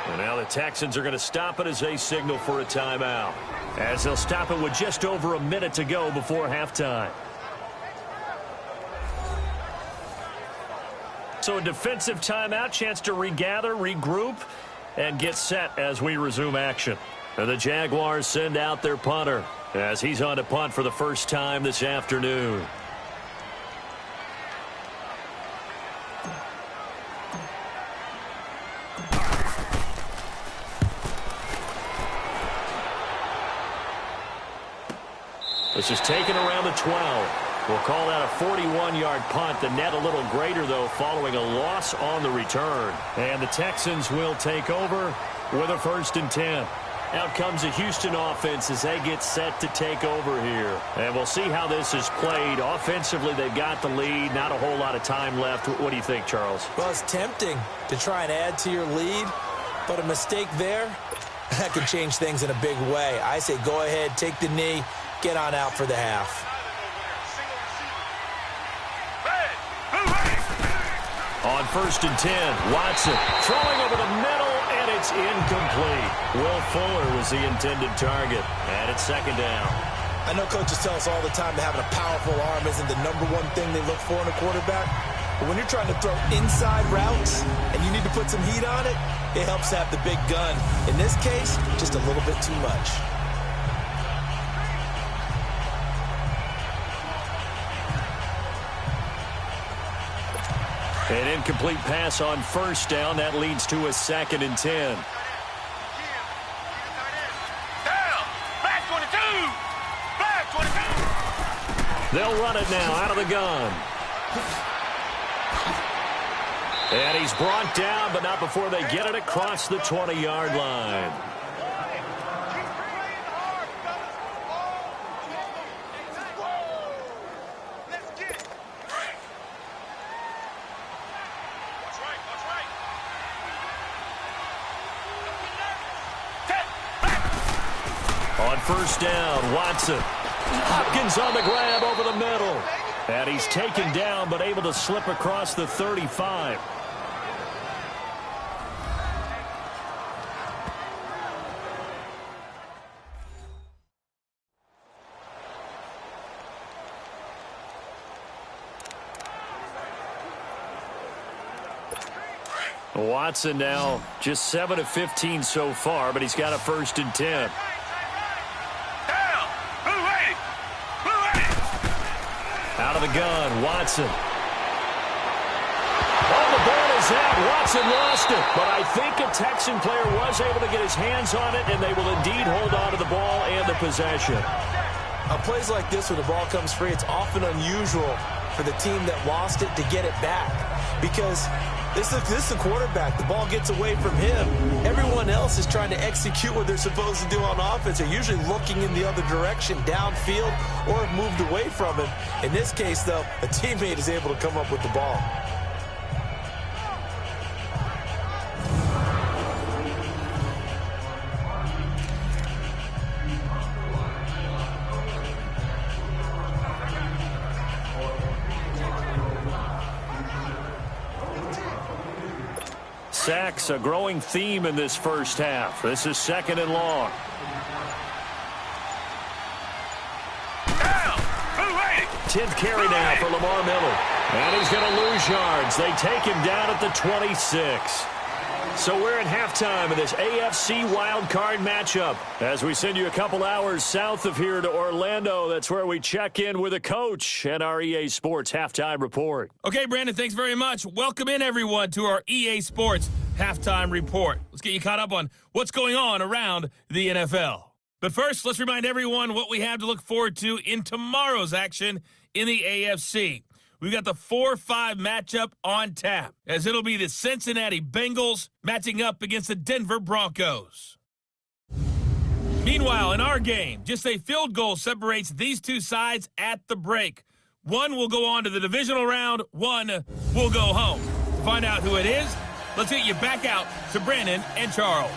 And now the Texans are going to stop it as they signal for a timeout. As they'll stop it with just over a minute to go before halftime. So a defensive timeout, chance to regather, regroup, and get set as we resume action. And the Jaguars send out their punter as he's on to punt for the first time this afternoon. This is taken around the 12. We'll call that a 41-yard punt. The net a little greater, though, following a loss on the return. And the Texans will take over with a 1st and 10. Out comes the Houston offense as they get set to take over here. And we'll see how this is played. Offensively, they've got the lead. Not a whole lot of time left. What do you think, Charles? Well, it's tempting to try and add to your lead, but a mistake there, that could change things in a big way. I say go ahead, take the knee, get on out for the half. On 1st and 10, Watson throwing over the middle, and it's incomplete. Will Fuller was the intended target, and it's 2nd down. I know coaches tell us all the time that having a powerful arm isn't the #1 thing they look for in a quarterback. But when you're trying to throw inside routes and you need to put some heat on it, it helps to have the big gun. In this case, just a little bit too much. An incomplete pass on 1st down. That leads to a 2nd and 10. Back 22. Back 22. They'll run it now out of the gun. And he's brought down, but not before they get it across the 20-yard line. On first down, Watson. Hopkins on the grab over the middle. And he's taken down, but able to slip across the 35. Watson now just 7 of 15 so far, but he's got a 1st and 10. Out of the gun, Watson. Oh, the ball is out. Watson lost it. But I think a Texan player was able to get his hands on it, and they will indeed hold on to the ball and the possession. On plays like this, when the ball comes free, it's often unusual for the team that lost it to get it back. Because this is the quarterback. The ball gets away from him. Everyone else is trying to execute what they're supposed to do on offense. They're usually looking in the other direction, downfield, or have moved away from him. In this case, though, a teammate is able to come up with the ball. Sacks, a growing theme in this first half. This is 2nd and long. 10th carry now for Lamar Miller. And he's going to lose yards. They take him down at the 26. So we're at halftime of this AFC wildcard matchup. As we send you a couple hours south of here to Orlando, that's where we check in with a coach and our EA Sports halftime report. Okay, Brandon, thanks very much. Welcome in, everyone, to our EA Sports halftime report. Let's get you caught up on what's going on around the NFL. But first, let's remind everyone what we have to look forward to in tomorrow's action in the AFC. We've got the 4-5 matchup on tap, as it'll be the Cincinnati Bengals matching up against the Denver Broncos. Meanwhile, in our game, just a field goal separates these two sides at the break. One will go on to the divisional round, one will go home. To find out who it is, let's get you back out to Brandon and Charles.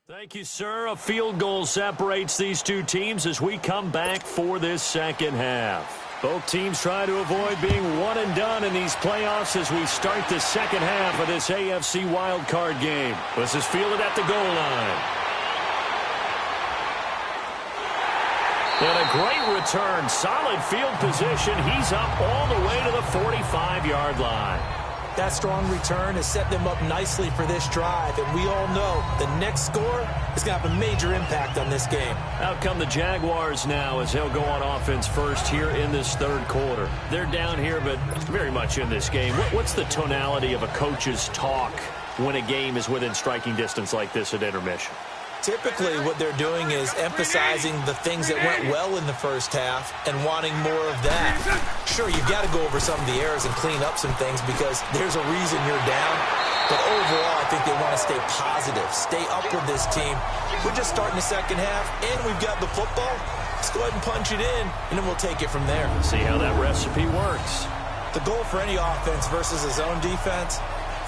Thank you, sir. A field goal separates these two teams as we come back for this second half. Both teams try to avoid being one and done in these playoffs as we start the second half of this AFC wildcard game. This is fielded at the goal line. And a great return. Solid field position. He's up all the way to the 45-yard line. That strong return has set them up nicely for this drive, and we all know the next score is going to have a major impact on this game. Out come the Jaguars now as they'll go on offense first here in this third quarter. They're down here, but very much in this game. What's the tonality of a coach's talk when a game is within striking distance like this at intermission? Typically, what they're doing is emphasizing the things that went well in the first half and wanting more of that. Sure, you've got to go over some of the errors and clean up some things because there's a reason you're down. But overall, I think they want to stay positive, stay up with this team. We're just starting the second half, and we've got the football. Let's go ahead and punch it in, and then we'll take it from there. See how that recipe works. The goal for any offense versus a zone defense,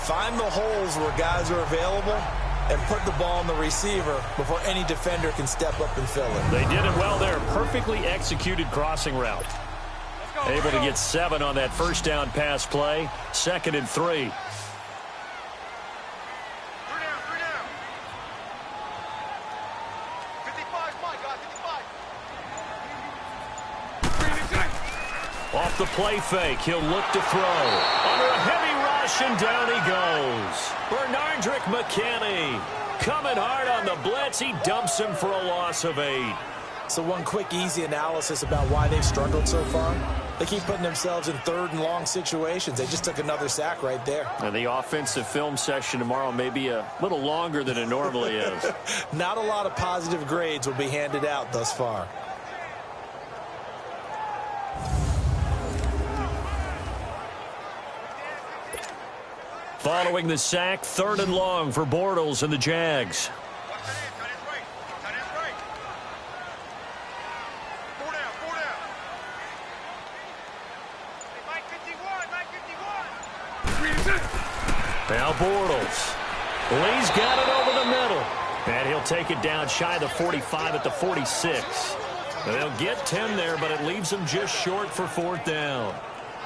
find the holes where guys are available and put the ball on the receiver before any defender can step up and fill it. They did it well there. Perfectly executed crossing route. Able to get 7 on that first down pass play. 2nd and 3. Off the play fake, he'll look to throw. Under a heavy rush, and down he goes. Bernardrick McKinney coming hard on the blitz. He dumps him for a loss of 8. So one quick, easy analysis about why they've struggled so far. They keep putting themselves in third and long situations. They just took another sack right there. And the offensive film session tomorrow may be a little longer than it normally is. Not a lot of positive grades will be handed out thus far. Following the sack, 3rd and long for Bortles and the Jags. Now Bortles. Lee's got it over the middle. And he'll take it down shy of the 45 at the 46. They'll get 10 there, but it leaves them just short for 4th down.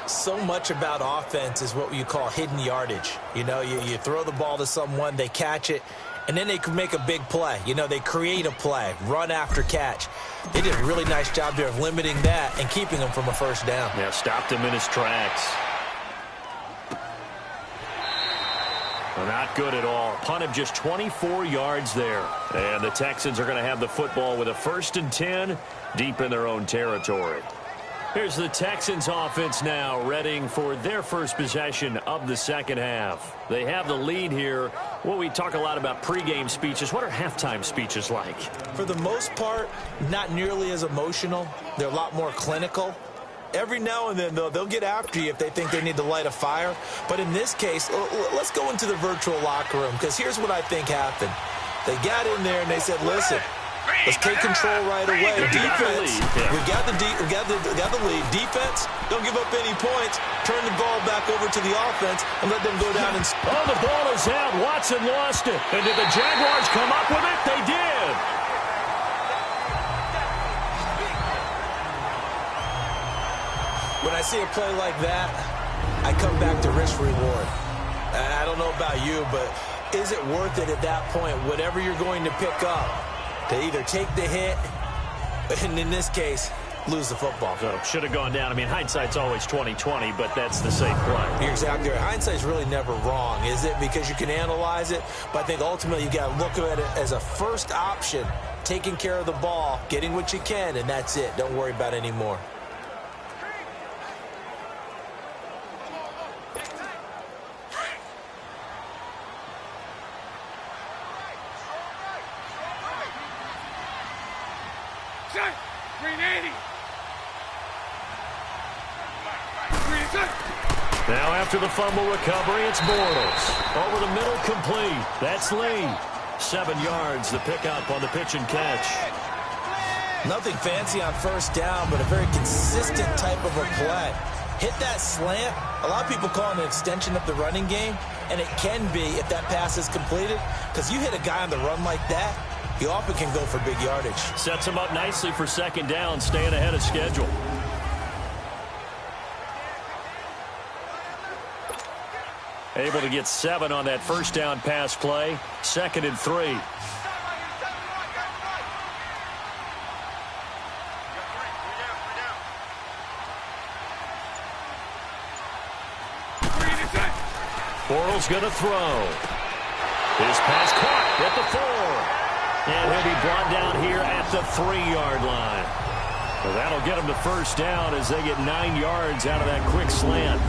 So much about offense is what you call hidden yardage. You know, you throw the ball to someone, they catch it, and then they can make a big play. You know, they create a play, run after catch. They did a really nice job there of limiting that and keeping him from a first down. Yeah, stopped him in his tracks. Well, not good at all. Punt of just 24 yards there. And the Texans are going to have the football with a 1st and 10 deep in their own territory. Here's the Texans offense now, readying for their first possession of the second half. They have the lead here. Well, we talk a lot about pregame speeches. What are halftime speeches like? For the most part, not nearly as emotional. They're a lot more clinical. Every now and then, though, they'll get after you if they think they need to light a fire. But in this case, let's go into the virtual locker room, because here's what I think happened. They got in there and they said, listen, let's take control right away. Defense, we got the lead. Defense, don't give up any points. Turn the ball back over to the offense and let them go down and... Oh, the ball is out. Watson lost it. And did the Jaguars come up with it? They did. When I see a play like that, I come back to risk-reward. I don't know about you, but is it worth it at that point, whatever you're going to pick up, to either take the hit, and in this case, lose the football? So should have gone down. I mean, hindsight's always 20/20, but that's the safe play. You're exactly right. Hindsight's really never wrong, is it? Because you can analyze it, but I think ultimately you got to look at it as a first option, taking care of the ball, getting what you can, and that's it. Don't worry about any more. Now after the fumble recovery, it's Bortles. Over the middle, complete. That's Lee. 7 yards, the pickup on the pitch and catch. Nothing fancy on first down, but a very consistent type of a play. hit that slant. A lot of people call it an extension of the running game, and it can be if that pass is completed, because you hit a guy on the run like that, he often can go for big yardage. Sets him up nicely for second down, staying ahead of schedule. Able to get 7 on that first down pass play. 2nd and 3. Bortles going to throw. His pass caught at the 4. And he'll be brought down here at the 3-yard line. So that'll get him to first down as they get 9 yards out of that quick slant.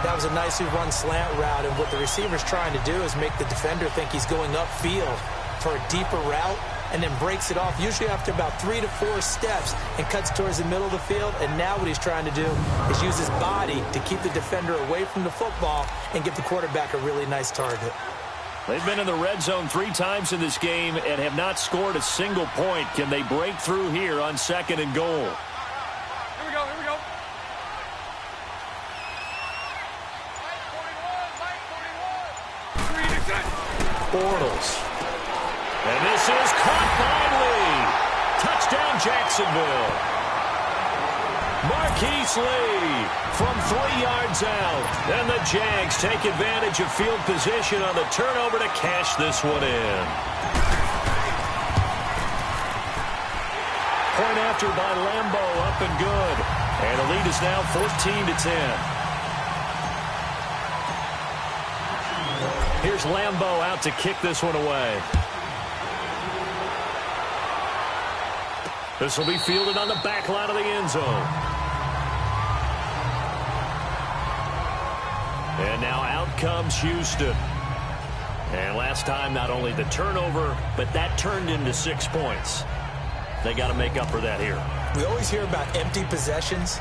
That was a nicely run slant route, and what the receiver's trying to do is make the defender think he's going upfield for a deeper route, and then breaks it off, usually after about 3 to 4 steps, and cuts towards the middle of the field. And now what he's trying to do is use his body to keep the defender away from the football and give the quarterback a really nice target. They've been in the red zone 3 times in this game and have not scored a single point. Can they break through here on 2nd and goal? Here we go, here we go. Bortles. And this is caught by Lee. Touchdown, Jacksonville. Marquise Lee from 3 yards out. And the Jags take advantage of field position on the turnover to cash this one in. Point after by Lambo, up and good. And the lead is now 14-10. Here's Lambo out to kick this one away. This will be fielded on the back line of the end zone. And now out comes Houston. And last time, not only the turnover, but that turned into 6 points. They got to make up for that here. We always hear about empty possessions,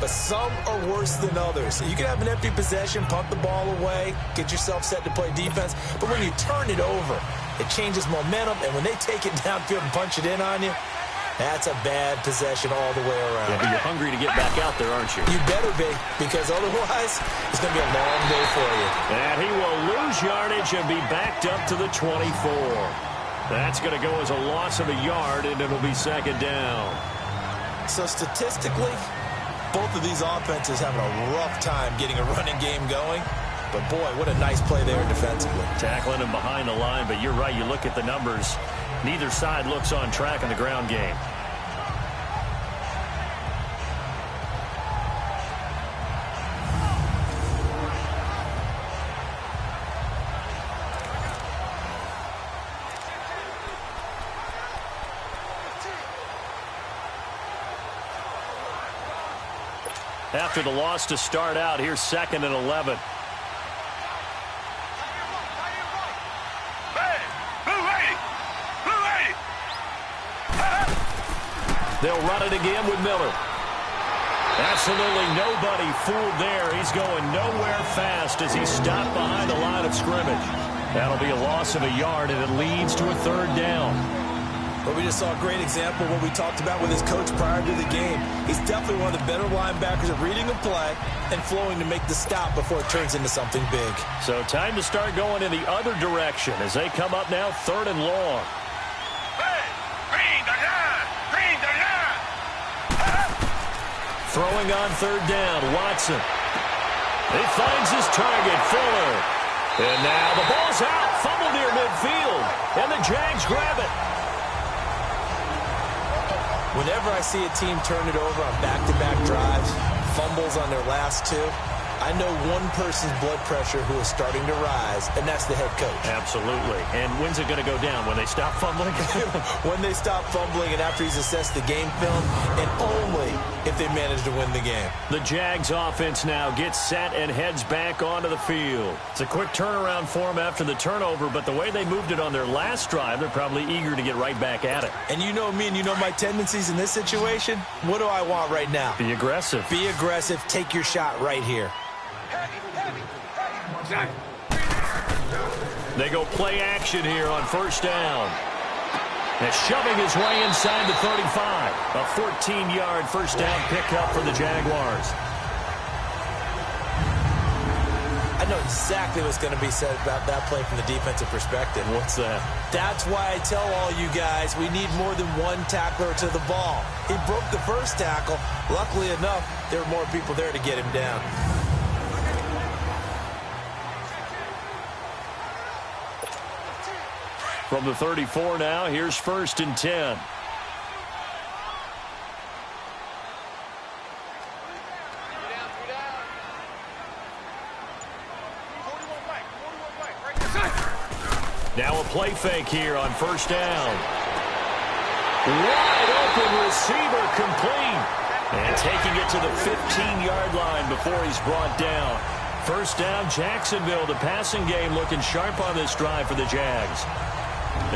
but some are worse than others. You can have an empty possession, punt the ball away, get yourself set to play defense, but when you turn it over, it changes momentum, and when they take it downfield and punch it in on you, that's a bad possession all the way around. Yeah, but you're hungry to get back out there, aren't you? You better be, because otherwise, it's going to be a long day for you. And he will lose yardage and be backed up to the 24. That's going to go as a loss of a yard, and it'll be second down. So statistically, both of these offenses having a rough time getting a running game going. But, boy, what a nice play there defensively. Tackling him behind the line, but you're right. You look at the numbers. Neither side looks on track in the ground game. After the loss to start out, here's 2nd and 11. They'll run it again with Miller. Absolutely nobody fooled there. He's going nowhere fast as he's stopped behind the line of scrimmage. That'll be a loss of a yard, and it leads to a 3rd down. But we just saw a great example of what we talked about with his coach prior to the game. He's definitely one of the better linebackers at reading a play and flowing to make the stop before it turns into something big. So time to start going in the other direction as they come up now 3rd and long. Throwing on 3rd down, Watson. He finds his target, Fuller. And now the ball's out, fumbled near midfield, and the Jags grab it. Whenever I see a team turn it over on back-to-back drives, fumbles on their last 2, I know one person's blood pressure who is starting to rise, and that's the head coach. Absolutely. And when's it going to go down? When they stop fumbling? When they stop fumbling and after he's assessed the game film, and only if they manage to win the game. The Jags offense now gets set and heads back onto the field. It's a quick turnaround for them after the turnover, but the way they moved it on their last drive, they're probably eager to get right back at it. And you know me and you know my tendencies in this situation. What do I want right now? Be aggressive. Be aggressive. Take your shot right here. They go play action here on 1st down. And shoving his way inside the 35. A 14-yard 1st down pickup for the Jaguars. I know exactly what's going to be said about that play from the defensive perspective. What's that? That's why I tell all you guys we need more than one tackler to the ball. He broke the first tackle. Luckily enough, there were more people there to get him down. From the 34 now, here's 1st and 10. Now a play fake here on 1st down. Wide open receiver complete. And taking it to the 15-yard line before he's brought down. 1st down, Jacksonville. The passing game looking sharp on this drive for the Jags.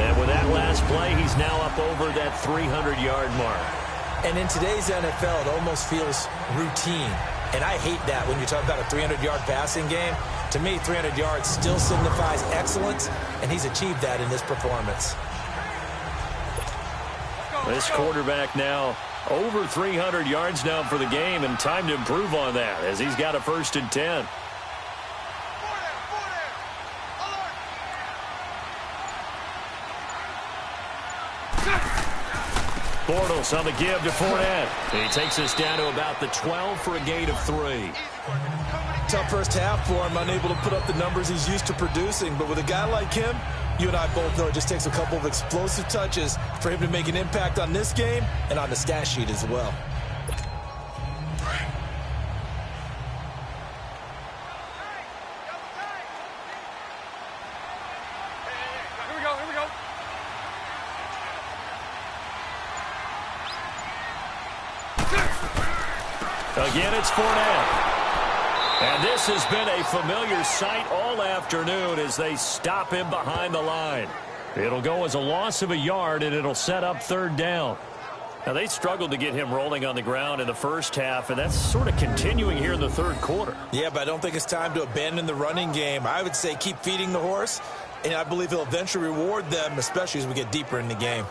And with that last play, he's now up over that 300-yard mark. And in today's NFL, it almost feels routine. And I hate that when you talk about a 300-yard passing game. To me, 300 yards still signifies excellence, and he's achieved that in this performance. This quarterback now over 300 yards now for the game, and time to improve on that as he's got a 1st and 10. Bortles on the give to Fournette. He takes us down to about the 12 for a gain of 3. Tough first half for him, unable to put up the numbers he's used to producing. But with a guy like him, you and I both know it just takes a couple of explosive touches for him to make an impact on this game and on the stat sheet as well. Again, it's Fournette. And this has been a familiar sight all afternoon as they stop him behind the line. It'll go as a loss of a yard, and it'll set up 3rd down. Now, they struggled to get him rolling on the ground in the first half, and that's sort of continuing here in the 3rd quarter. Yeah, but I don't think it's time to abandon the running game. I would say keep feeding the horse, and I believe he'll eventually reward them, especially as we get deeper in the game.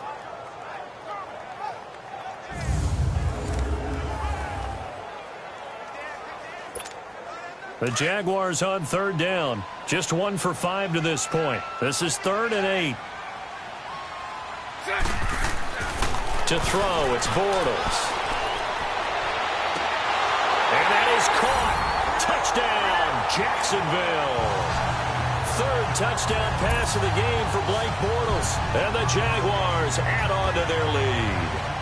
The Jaguars on 3rd down. Just 1 for 5 to this point. This is 3rd and 8. To throw, it's Bortles. And that is caught. Touchdown, Jacksonville. 3rd touchdown pass of the game for Blake Bortles. And the Jaguars add on to their lead.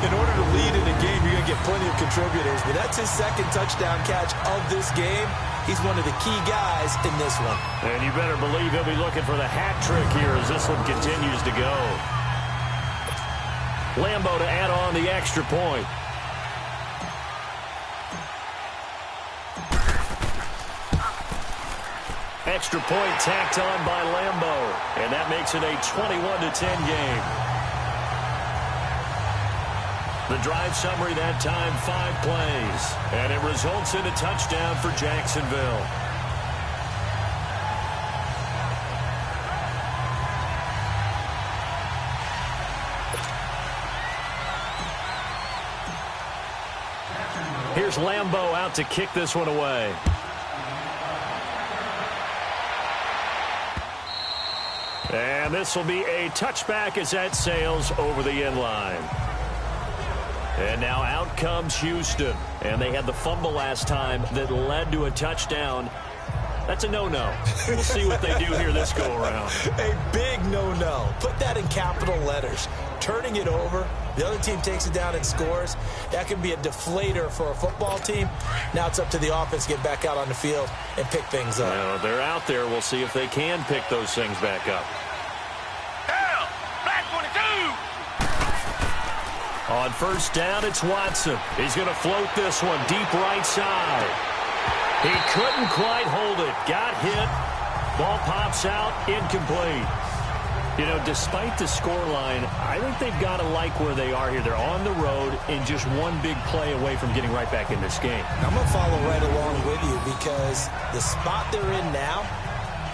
In order to lead in a game, you're going to get plenty of contributors, but that's his 2nd touchdown catch of this game. He's one of the key guys in this one. And you better believe he'll be looking for the hat trick here as this one continues to go. Lambo to add on the extra point. Extra point tacked on by Lambo, and that makes it a 21-10 game. The drive summary that time, 5 plays. And it results in a touchdown for Jacksonville. Here's Lambo out to kick this one away. And this will be a touchback as that sails over the end line. And now out comes Houston. And they had the fumble last time that led to a touchdown. That's a no-no. We'll see what they do here this go-around. A big no-no. Put that in capital letters. Turning it over, the other team takes it down and scores. That can be a deflator for a football team. Now it's up to the offense to get back out on the field and pick things up. Well, they're out there. We'll see if they can pick those things back up. On 1st down, it's Watson. He's going to float this one deep right side. He couldn't quite hold it. Got hit. Ball pops out. Incomplete. You know, despite the scoreline, I think they've got to like where they are here. They're on the road and just one big play away from getting right back in this game. I'm going to follow right along with you because the spot they're in now,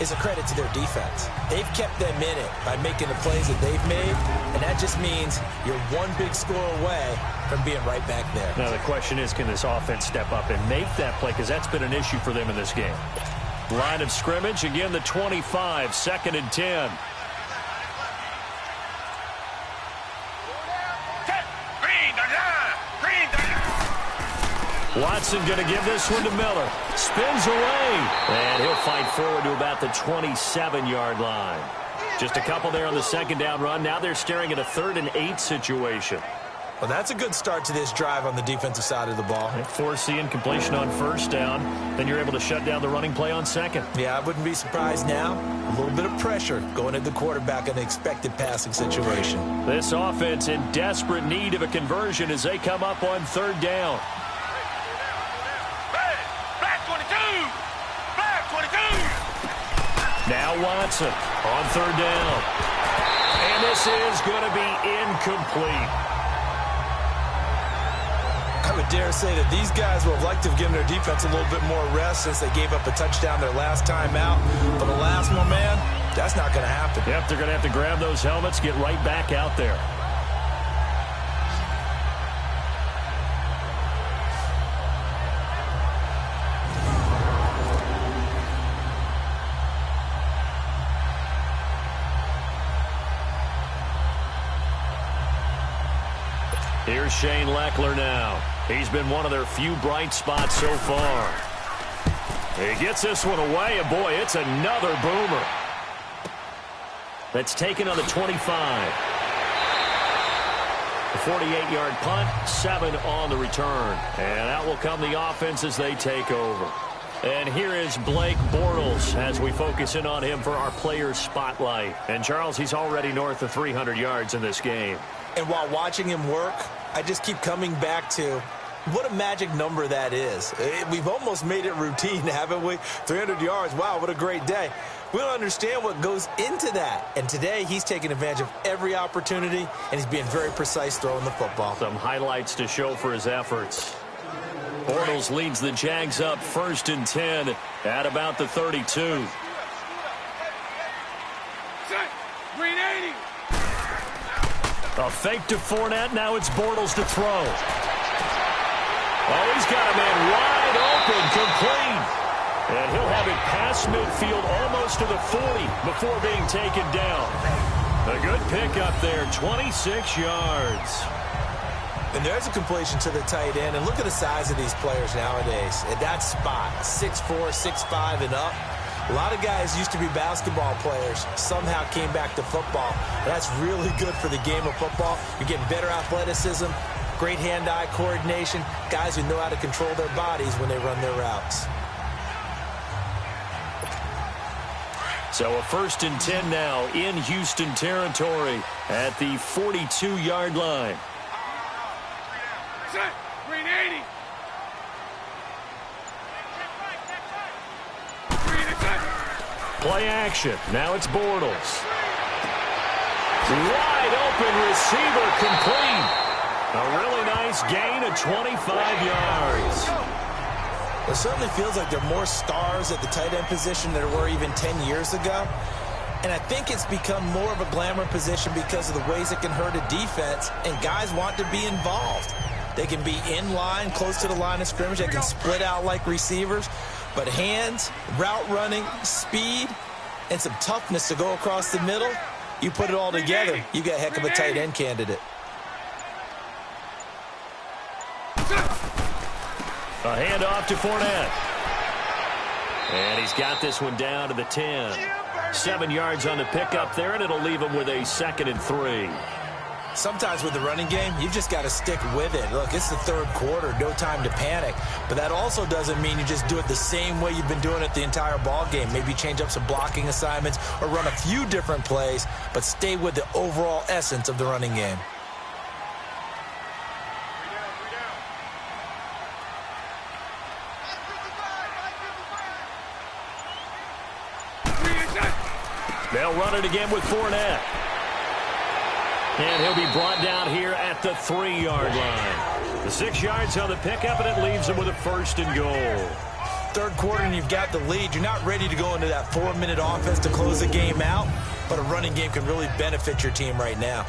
is a credit to their defense. They've kept them in it by making the plays that they've made, and that just means you're one big score away from being right back there. Now the question is, can this offense step up and make that play? Because that's been an issue for them in this game. Line of scrimmage, again the 25, 2nd and 10. Watson going to give this one to Miller. Spins away. And he'll fight forward to about the 27-yard line. Just a couple there on the 2nd down run. Now they're staring at a 3rd and 8 situation. Well, that's a good start to this drive on the defensive side of the ball. Force the incompletion on 1st down. Then you're able to shut down the running play on 2nd. Yeah, I wouldn't be surprised now. A little bit of pressure going at the quarterback in an expected passing situation. This offense in desperate need of a conversion as they come up on 3rd down. Now Watson on 3rd down. And this is going to be incomplete. I would dare say that these guys would have liked to have given their defense a little bit more rest since they gave up a touchdown their last time out. For the last one, man, that's not going to happen. Yep, they're going to have to grab those helmets, get right back out there. Here's Shane Leckler now. He's been one of their few bright spots so far. He gets this one away, and boy, it's another boomer. That's taken on the 25. A 48-yard punt, 7 on the return. And out will come the offense as they take over. And here is Blake Bortles as we focus in on him for our Players Spotlight. And Charles, he's already north of 300 yards in this game. And while watching him work, I just keep coming back to what a magic number that is. We've almost made it routine, haven't we? 300 yards, wow, what a great day. We don't understand what goes into that. And today, he's taking advantage of every opportunity, and he's being very precise throwing the football. Some highlights to show for his efforts. Bortles leads the Jags up 1st and 10 at about the 32. Green 80. A fake to Fournette. Now it's Bortles to throw. Oh, he's got a man wide open, complete. And he'll have it past midfield almost to the 40 before being taken down. A good pickup there, 26 yards. And there's a completion to the tight end. And look at the size of these players nowadays. At that spot, 6'4", 6'5", and up. A lot of guys used to be basketball players, somehow came back to football. That's really good for the game of football. You're getting better athleticism, great hand-eye coordination, guys who know how to control their bodies when they run their routes. So a 1st and 10 now in Houston territory at the 42-yard line. Set. Green 80. Play action. Now it's Bortles. Wide open receiver complete. A really nice gain of 25 yards. It certainly feels like there are more stars at the tight end position than there were even 10 years ago. And I think it's become more of a glamour position because of the ways it can hurt a defense, and guys want to be involved. They can be in line, close to the line of scrimmage. They can split out like receivers. But hands, route running, speed, and some toughness to go across the middle, you put it all together, you got a heck of a tight end candidate. A handoff to Fournette. And he's got this one down to the 10. 7 yards on the pickup there, and it'll leave him with a 2nd and 3. Sometimes with the running game, you've just got to stick with it. Look, it's the 3rd quarter, no time to panic. But that also doesn't mean you just do it the same way you've been doing it the entire ball game. Maybe change up some blocking assignments or run a few different plays, but stay with the overall essence of the running game. They'll run it again with Fournette. And he'll be brought down here at the 3-yard line. The 6 yards on the pickup, and it leaves him with a 1st and goal. third quarter and you've got the lead, you're not ready to go into that 4-minute offense to close the game out, but a running game can really benefit your team right now.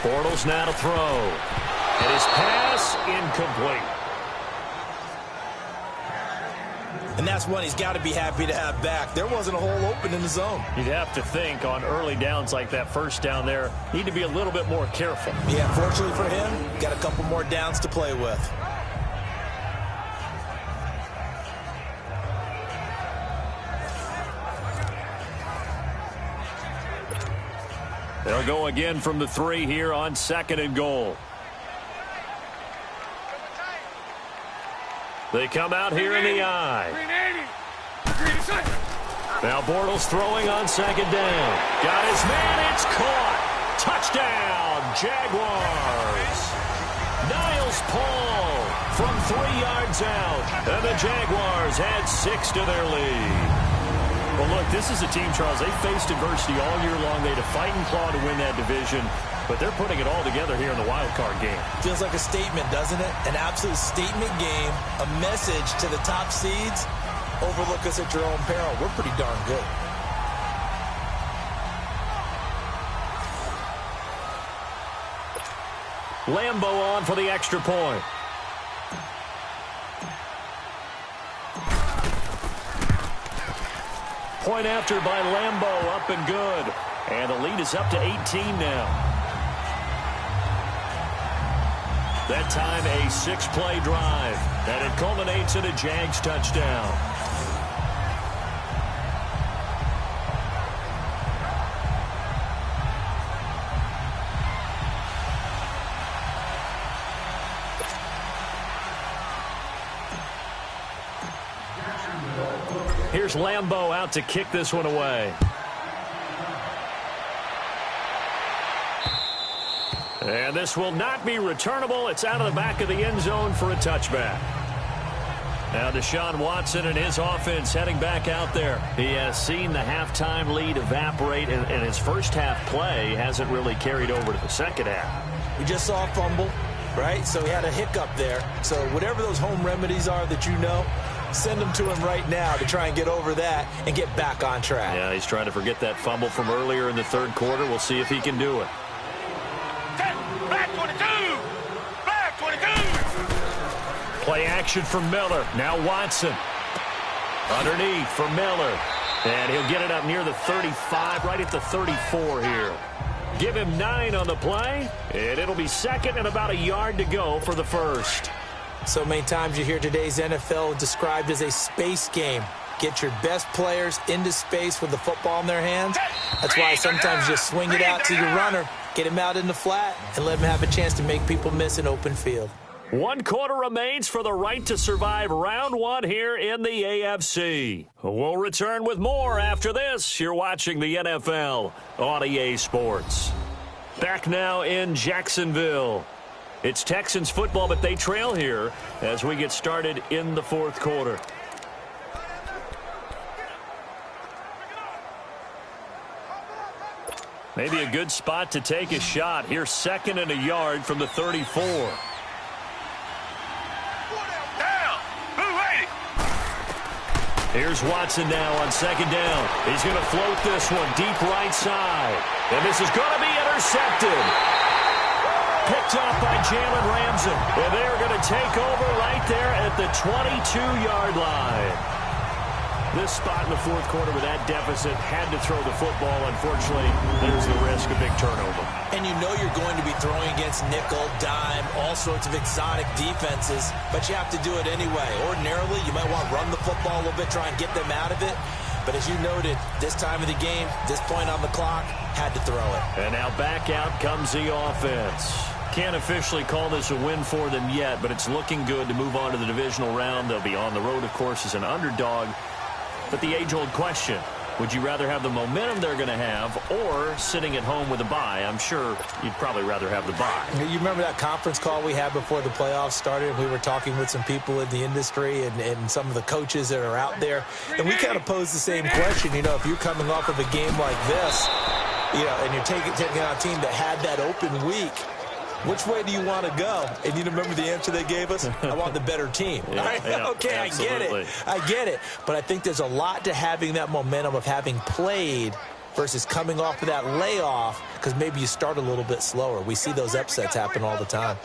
Bortles now to throw. And his pass incomplete. And that's one he's got to be happy to have back. There wasn't a hole open in the zone. You'd have to think on early downs like that first down there, need to be a little bit more careful. Yeah, fortunately for him, got a couple more downs to play with. They'll go again from the 3 here on 2nd and goal. They come out here in the I. Now Bortles throwing on 2nd down. Got his man, it's caught. Touchdown, Jaguars. Niles Paul from 3 yards out. And the Jaguars add 6 to their lead. Well, look, this is a team, Charles, they faced adversity all year long. They had to fight and claw to win that division, but they're putting it all together here in the wild card game. Feels like a statement, doesn't it? An absolute statement game, a message to the top seeds. Overlook us at your own peril. We're pretty darn good. Lambo on for the extra point. Point after by Lambo, up and good. And the lead is up to 18 now. That time a 6-play drive. And it culminates in a Jags touchdown. Here's Lambo out to kick this one away. And this will not be returnable. It's out of the back of the end zone for a touchback. Now Deshaun Watson and his offense heading back out there. He has seen the halftime lead evaporate, and his first half play hasn't really carried over to the second half. We just saw a fumble, right? So he had a hiccup there. So whatever those home remedies are that you know, send them to him right now to try and get over that and get back on track. Yeah, he's trying to forget that fumble from earlier in the third quarter. We'll see if he can do it. Back 22! Back 22! Play action for Miller. Now Watson. Underneath for Miller. And he'll get it up near the 35, right at the 34 here. Give him 9 on the play, and it'll be 2nd and about a yard to go for the first. So many times you hear today's NFL described as a space game. Get your best players into space with the football in their hands. That's why sometimes you swing it out to your runner, get him out in the flat, and let him have a chance to make people miss an open field. 1 quarter remains for the right to survive round 1 here in the AFC. We'll return with more after this. You're watching the NFL on EA Sports. Back now in Jacksonville. It's Texans football, but they trail here as we get started in the fourth quarter. Maybe a good spot to take a shot. Here's 2nd and a yard from the 34. Down! Move 80! Here's Watson now on 2nd down. He's going to float this one deep right side. And this is going to be intercepted. Picked off by Jalen Ramsey. And they're going to take over right there at the 22-yard line. This spot in the fourth quarter with that deficit had to throw the football. Unfortunately, there's the risk of big turnover. And you know you're going to be throwing against nickel, dime, all sorts of exotic defenses, but you have to do it anyway. Ordinarily, you might want to run the football a little bit, try and get them out of it. But as you noted, this time of the game, this point on the clock, had to throw it. And now back out comes the offense. Can't officially call this a win for them yet, but it's looking good to move on to the divisional round. They'll be on the road, of course, as an underdog. But the age-old question, would you rather have the momentum they're going to have or sitting at home with a bye? I'm sure you'd probably rather have the bye. You remember that conference call we had before the playoffs started? We were talking with some people in the industry and some of the coaches that are out there. And we kind of posed the same question. You know, if you're coming off of a game like this, you know, and you're taking on a team that had that open week, which way do you want to go? And you remember the answer they gave us? I want the better team. Yeah, okay, absolutely. I get it. But I think there's a lot to having that momentum of having played versus coming off of that layoff, because maybe you start a little bit slower. We see those upsets happen all the time.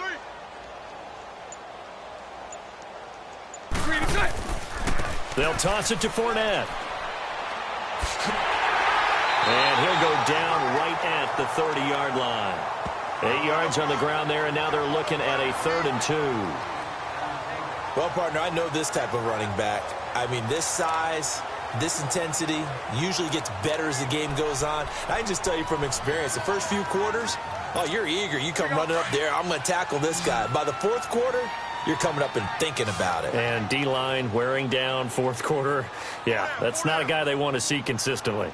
They'll toss it to Fournette. And he'll go down right at the 30-yard line. 8 yards on the ground there, and now they're looking at a 3rd and 2. Well, partner, I know this type of running back. I mean, this size, this intensity usually gets better as the game goes on. I can just tell you from experience, the first few quarters, oh, you're eager. You come running up there, I'm going to tackle this guy. By the 4th quarter, you're coming up and thinking about it. And D-line wearing down 4th quarter. Yeah, that's not a guy they want to see consistently.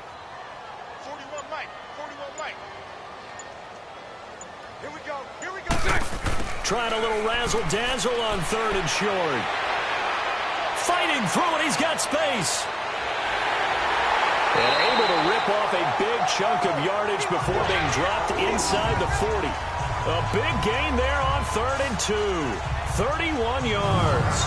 Trying a little razzle-dazzle on 3rd and short. Fighting through it, he's got space. And able to rip off a big chunk of yardage before being dropped inside the 40. A big gain there on 3rd and 2. 31 yards.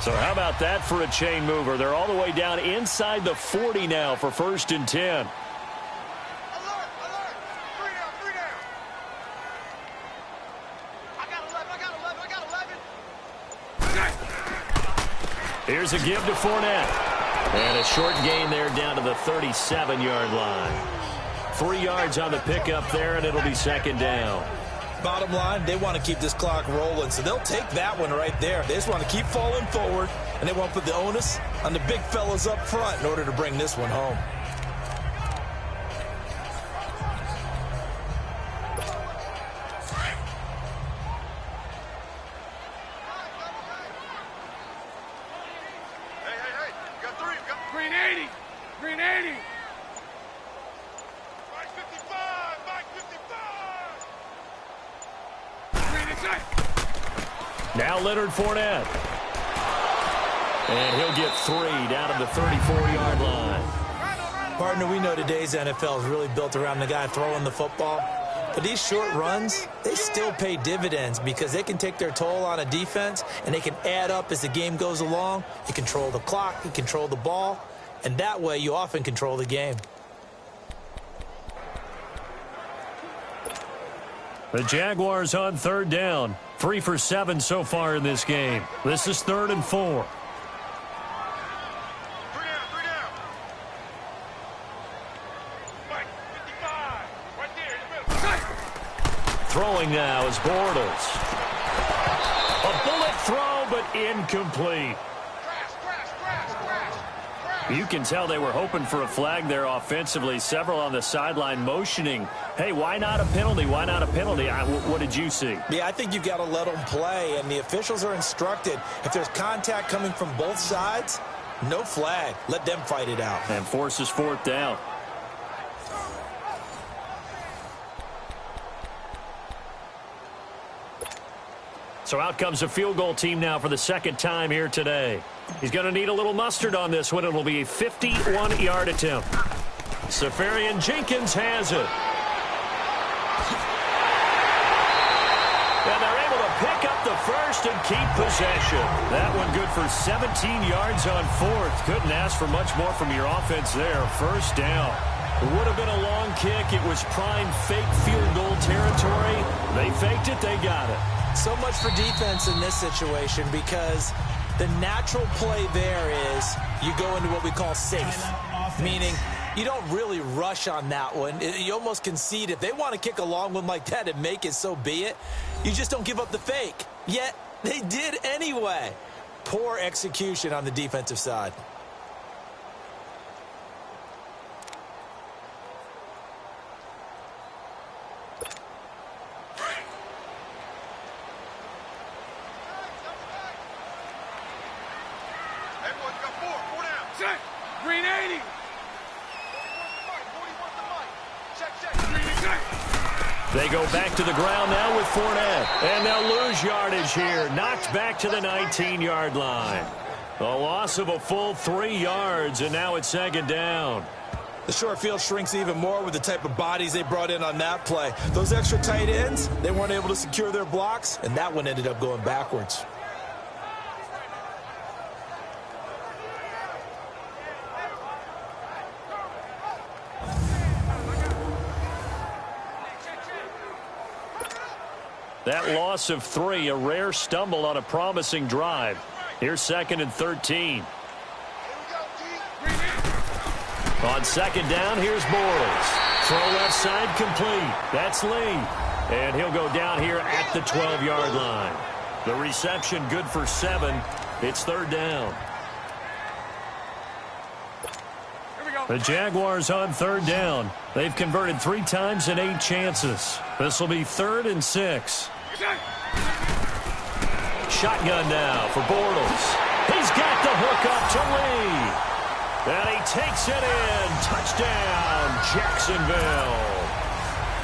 So how about that for a chain mover? They're all the way down inside the 40 now for 1st and 10. Alert, alert. 3 down, 3 down. I got 11. Here's a give to Fournette. And a short gain there down to the 37-yard line. 3 yards on the pickup there, and it'll be 2nd down. Bottom line, they want to keep this clock rolling, so they'll take that one right there. They just want to keep falling forward, and they want to put the onus on the big fellas up front in order to bring this one home. Hey. You got 3. You got green 80. Green 80. Mike 55. Mike 55. Now Leonard Fournette. And he'll get 3 down to the 34-yard line. Partner, we know today's NFL is really built around the guy throwing the football. But these short runs, they still pay dividends because they can take their toll on a defense, and they can add up as the game goes along. You control the clock, you control the ball, and that way you often control the game. The Jaguars on 3rd down. 3 for 7 so far in this game. This is 3rd and 4. 3 down. Mike 55. Right there. Throwing now is Bortles. A bullet throw, but incomplete. You can tell they were hoping for a flag there offensively. Several on the sideline motioning, hey, why not a penalty? Why not a penalty? What did you see? Yeah, I think you've got to let them play, and the officials are instructed. If there's contact coming from both sides, no flag. Let them fight it out. And forces 4th down. So out comes a field goal team now for the 2nd time here today. He's going to need a little mustard on this one. It'll be a 51-yard attempt. Safarian Jenkins has it. And they're able to pick up the 1st and keep possession. That one good for 17 yards on 4th. Couldn't ask for much more from your offense there. 1st down. It would have been a long kick. It was prime fake field goal territory. They faked it. They got it. So much for defense in this situation because The natural play there is you go into what we call safe, meaning you don't really rush on that one. You almost concede. If they want to kick a long one like that and make it, so be it. You just don't give up the fake. Yet they did anyway. Poor execution on the defensive side. Green 80. They go back to the ground now with Fournette. And they'll lose yardage here. Knocked back to the 19-yard line. A loss of a full 3 yards, and now it's second down. The short field shrinks even more with the type of bodies they brought in on that play. Those extra tight ends, they weren't able to secure their blocks, and that one ended up going backwards. That loss of 3, a rare stumble on a promising drive. Here's 2nd and 13. On second down, here's Bortles. Throw left side complete. That's Lee. And he'll go down here at the 12-yard line. The reception good for 7. It's 3rd down. The Jaguars on 3rd down. They've converted 3 times in 8 chances. This will be 3rd and 6. Shotgun now for Bortles. He's got the hook up to Lee. And he takes it in. Touchdown, Jacksonville.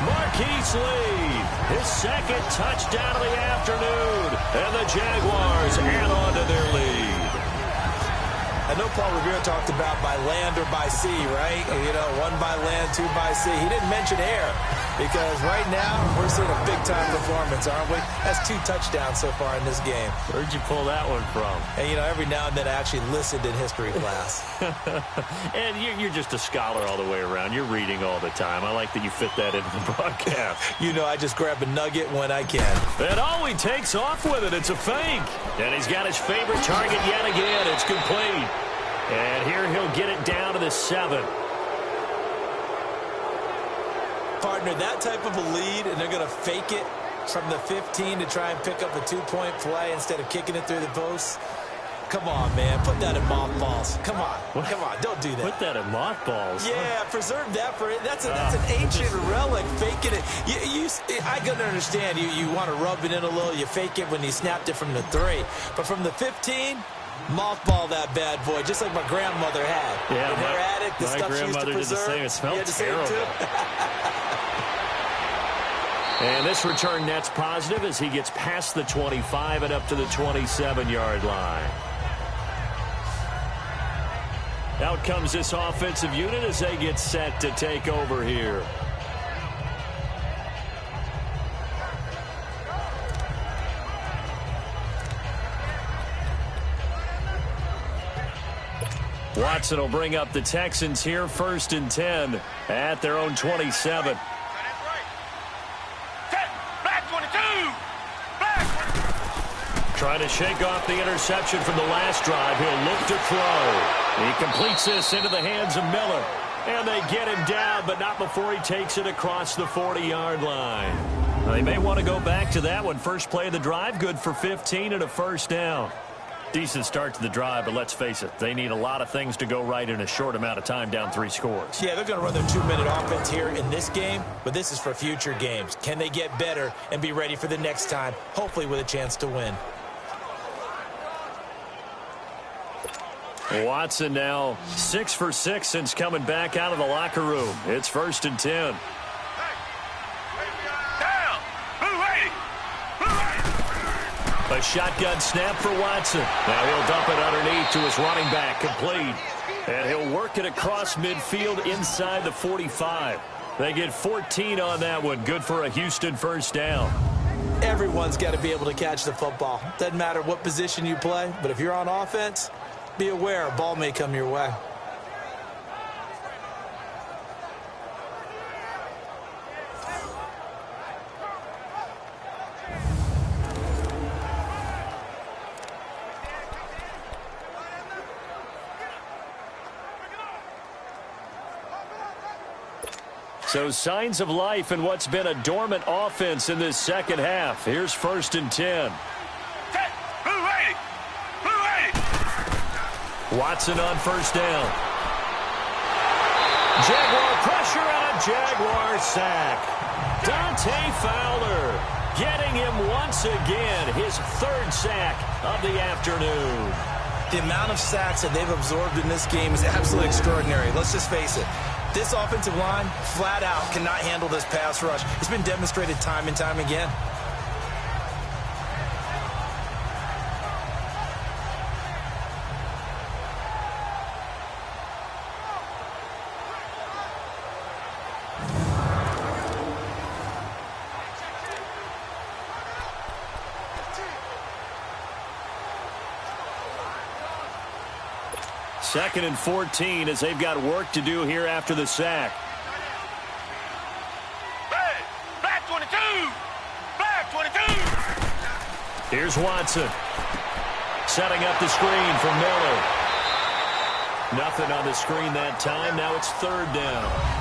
Marquise Lee, his 2nd touchdown of the afternoon. And the Jaguars add on to their lead. I know Paul Revere talked about by land or by sea, right? You know, 1 by land, 2 by sea. He didn't mention air because right now we're seeing a big-time performance, aren't we? That's 2 touchdowns so far in this game. Where'd you pull that one from? And, you know, every now and then I actually listened in history class. And you're just a scholar all the way around. You're reading all the time. I like that you fit that into the broadcast. You know, I just grab a nugget when I can. And oh, he takes off with it. It's a fake. And he's got his favorite target yet again. It's complete. And here he'll get it down to the 7. Partner, that type of a lead, and they're going to fake it from the 15 to try and pick up a 2-point play instead of kicking it through the post. Come on, man. Put that in mothballs. Come on. Come on. Don't do that. Put that in mothballs. Yeah, preserve that for it. That's an ancient relic. Faking it. I can understand. You want to rub it in a little. You fake it when you snapped it from the 3. But from the 15, mothball that bad boy, just like my grandmother had. Yeah, in her attic, the stuff she used to preserve. Did the same. It smelled terrible. And this return net's positive as he gets past the 25 and up to the 27-yard line. Out comes this offensive unit as they get set to take over here. Watson will bring up the Texans here, 1st and 10 at their own 27. Trying to shake off the interception from the last drive. He'll look to throw. He completes this into the hands of Miller. And they get him down, but not before he takes it across the 40-yard line. Now, they may want to go back to that one. First play of the drive, good for 15 and a 1st down. Decent start to the drive, but let's face it, they need a lot of things to go right in a short amount of time, down 3 scores. Yeah, they're going to run their 2-minute offense here in this game, but this is for future games. Can they get better and be ready for the next time, hopefully with a chance to win? Watson now 6 for 6 since coming back out of the locker room. It's 1st and 10. A shotgun snap for Watson. Now he'll dump it underneath to his running back, complete. And he'll work it across midfield inside the 45. They get 14 on that one. Good for a Houston 1st down. Everyone's got to be able to catch the football. Doesn't matter what position you play, but if you're on offense, be aware a ball may come your way. So signs of life in what's been a dormant offense in this second half. Here's 1st and 10. Watson on 1st down. Jaguar pressure and a Jaguar sack. Dante Fowler getting him once again, his 3rd sack of the afternoon. The amount of sacks that they've absorbed in this game is absolutely extraordinary. Let's just face it. This offensive line, flat out, cannot handle this pass rush. It's been demonstrated time and time again. Second and 14 as they've got work to do here after the sack. Black 22! Black 22! Here's Watson. Setting up the screen for Miller. Nothing on the screen that time. Now it's 3rd down.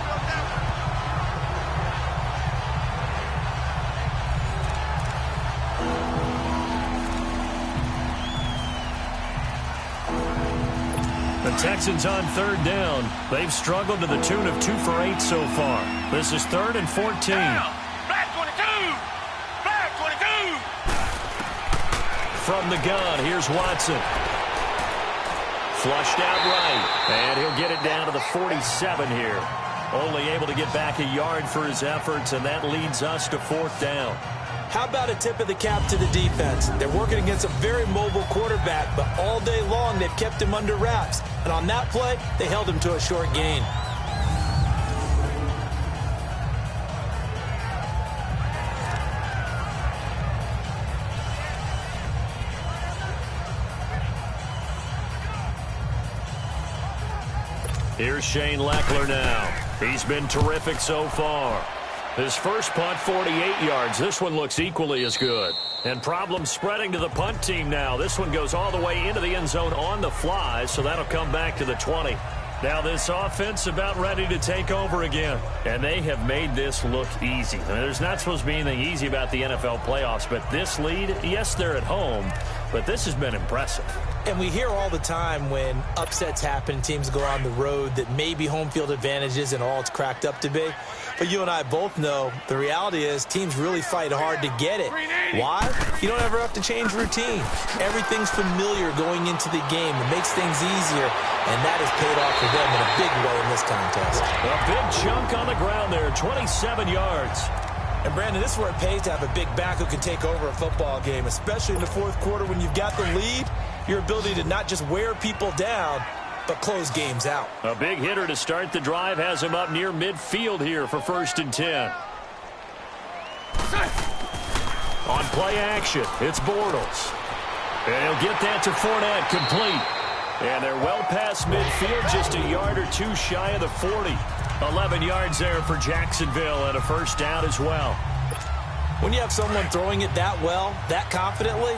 The Texans on 3rd down. They've struggled to the tune of 2 for 8 so far. This is 3rd and 14. Black 22! Black 22! From the gun, here's Watson. Flushed out right, and he'll get it down to the 47 here. Only able to get back a yard for his efforts, and that leads us to 4th down. How about a tip of the cap to the defense? They're working against a very mobile quarterback, but all day long they've kept him under wraps. And on that play, they held him to a short gain. Here's Shane Leckler now. He's been terrific so far. His first punt, 48 yards. This one looks equally as good. And problems spreading to the punt team now. This one goes all the way into the end zone on the fly, so that'll come back to the 20. Now this offense about ready to take over again. And they have made this look easy. I mean, there's not supposed to be anything easy about the NFL playoffs, but this lead, yes, they're at home, but this has been impressive. And we hear all the time when upsets happen, teams go on the road, that maybe home field advantage isn't all it's cracked up to be. But you and I both know the reality is teams really fight hard to get it. Why? You don't ever have to change routine. Everything's familiar going into the game. It makes things easier, and that has paid off for them in a big way in this contest. A big chunk on the ground there, 27 yards. And, Brandon, this is where it pays to have a big back who can take over a football game, especially in the 4th quarter when you've got the lead. Your ability to not just wear people down, but close games out. A big hitter to start the drive has him up near midfield here for 1st and 10. On play action, it's Bortles. And he'll get that to Fournette, complete. And they're well past midfield, just a yard or 2 shy of the 40. 11 yards there for Jacksonville and a 1st down as well. When you have someone throwing it that well, that confidently,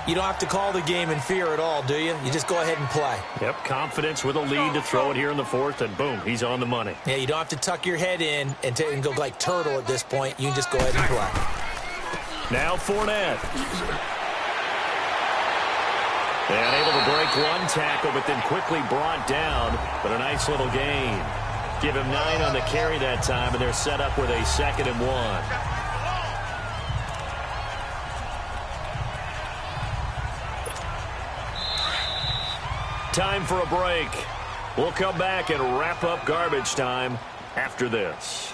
you don't have to call the game in fear at all, do you? You just go ahead and play. Yep, confidence with a lead to throw it here in the 4th, and boom, he's on the money. Yeah, you don't have to tuck your head in and go like turtle at this point. You can just go ahead and play. Now Fournette. And able to break one tackle, but then quickly brought down. But a nice little gain. Give him 9 on the carry that time, and they're set up with a 2nd and 1. Time for a break. We'll come back and wrap up garbage time after this.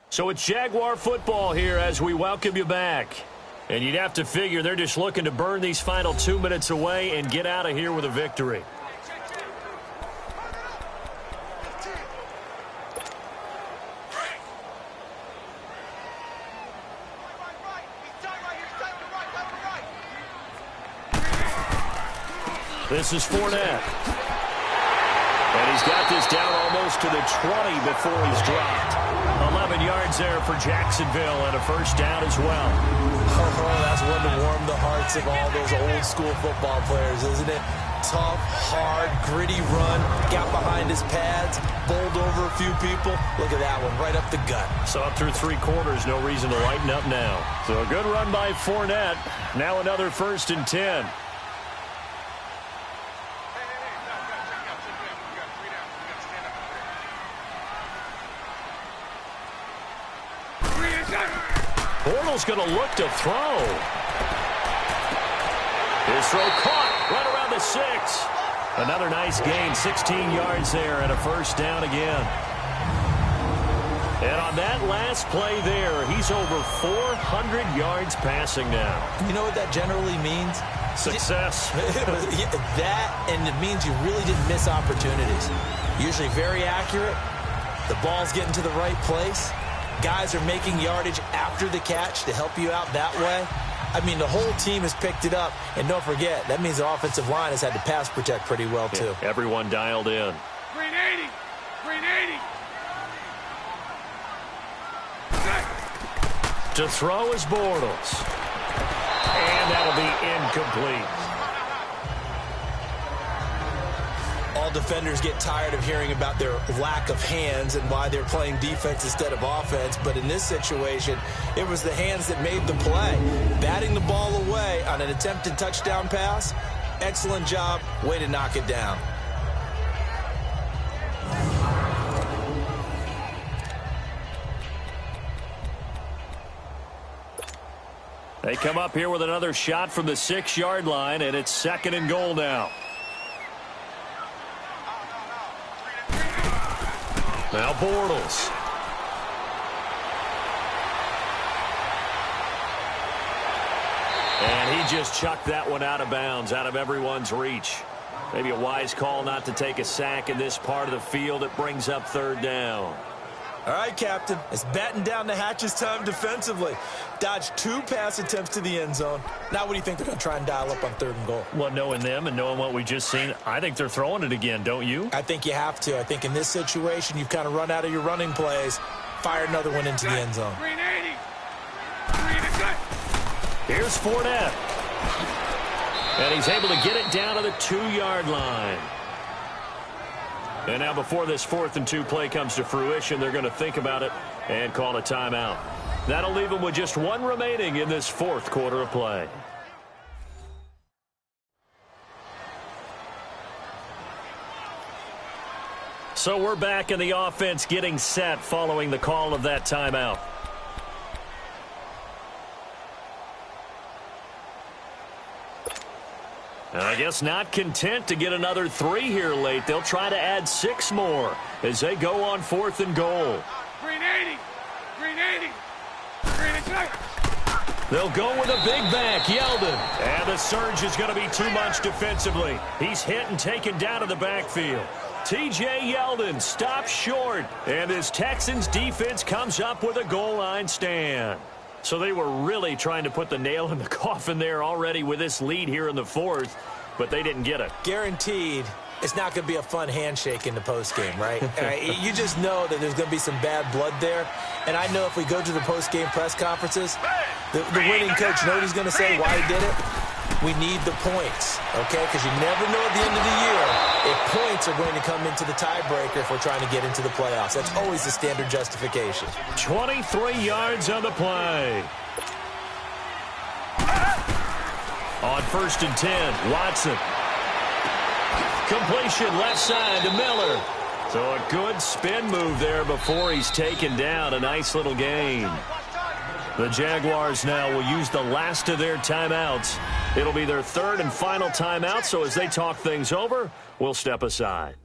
So it's Jaguar football here as we welcome you back. And you'd have to figure they're just looking to burn these final 2 minutes away and get out of here with a victory. This is Fournette. And he's got this down almost to the 20 before he's dropped. 11 yards there for Jacksonville and a first down as well. Oh, that's one to warm the hearts of all those old school football players, isn't it? Tough, hard, gritty run. Got behind his pads, bowled over a few people. Look at that one, right up the gut. So up through 3 quarters, no reason to lighten up now. So a good run by Fournette. Now another 1st and 10. Bortles going to look to throw. His throw caught right around the 6. Another nice gain, 16 yards there and a first down again. And on that last play there, he's over 400 yards passing now. You know what that generally means? Success. That, and it means you really didn't miss opportunities. Usually very accurate. The ball's getting to the right place. Guys are making yardage after the catch to help you out that way. I mean, the whole team has picked it up. And don't forget, that means the offensive line has had to pass protect pretty well, too. Yeah, everyone dialed in. Green 80. Green 80. To throw is Bortles. And that'll be incomplete. All defenders get tired of hearing about their lack of hands and why they're playing defense instead of offense. But in this situation, it was the hands that made the play. Batting the ball away on an attempted touchdown pass, excellent job. Way to knock it down. They come up here with another shot from the 6-yard line, and it's 2nd and goal now. Now Bortles. And he just chucked that one out of bounds, out of everyone's reach. Maybe a wise call not to take a sack in this part of the field. It brings up 3rd down. All right, Captain. It's batten down the hatches time defensively. Dodged 2 pass attempts to the end zone. Now what do you think they're going to try and dial up on 3rd and goal? Well, knowing them and knowing what we just seen, I think they're throwing it again, don't you? I think you have to. I think in this situation, you've kind of run out of your running plays. Fire another one into the end zone. Green 80. Green is good. Here's Fournette. And he's able to get it down to the 2-yard line. And now before this 4th and 2 play comes to fruition, they're going to think about it and call a timeout. That'll leave them with just 1 remaining in this 4th quarter of play. So we're back in the offense getting set following the call of that timeout. And I guess not content to get another 3 here late. They'll try to add 6 more as they go on 4th and goal. Green 80. Green 80. Green is good. They'll go with a big back, Yeldon. And the surge is going to be too much defensively. He's hit and taken down to the backfield. T.J. Yeldon stops short. And this Texans defense comes up with a goal line stand. So they were really trying to put the nail in the coffin there already with this lead here in the 4th, but they didn't get it. Guaranteed, it's not going to be a fun handshake in the postgame, right? You just know that there's going to be some bad blood there. And I know if we go to the postgame press conferences, the winning coach, you know what he's going to say, why he did it? We need the points, okay? Because you never know at the end of the year if points are going to come into the tiebreaker if we're trying to get into the playoffs. That's always the standard justification. 23 yards on the play. On 1st and 10, Watson. Completion left side to Miller. So a good spin move there before he's taken down. A nice little gain. The Jaguars now will use the last of their timeouts. It'll be their 3rd and final timeout, so as they talk things over, we'll step aside.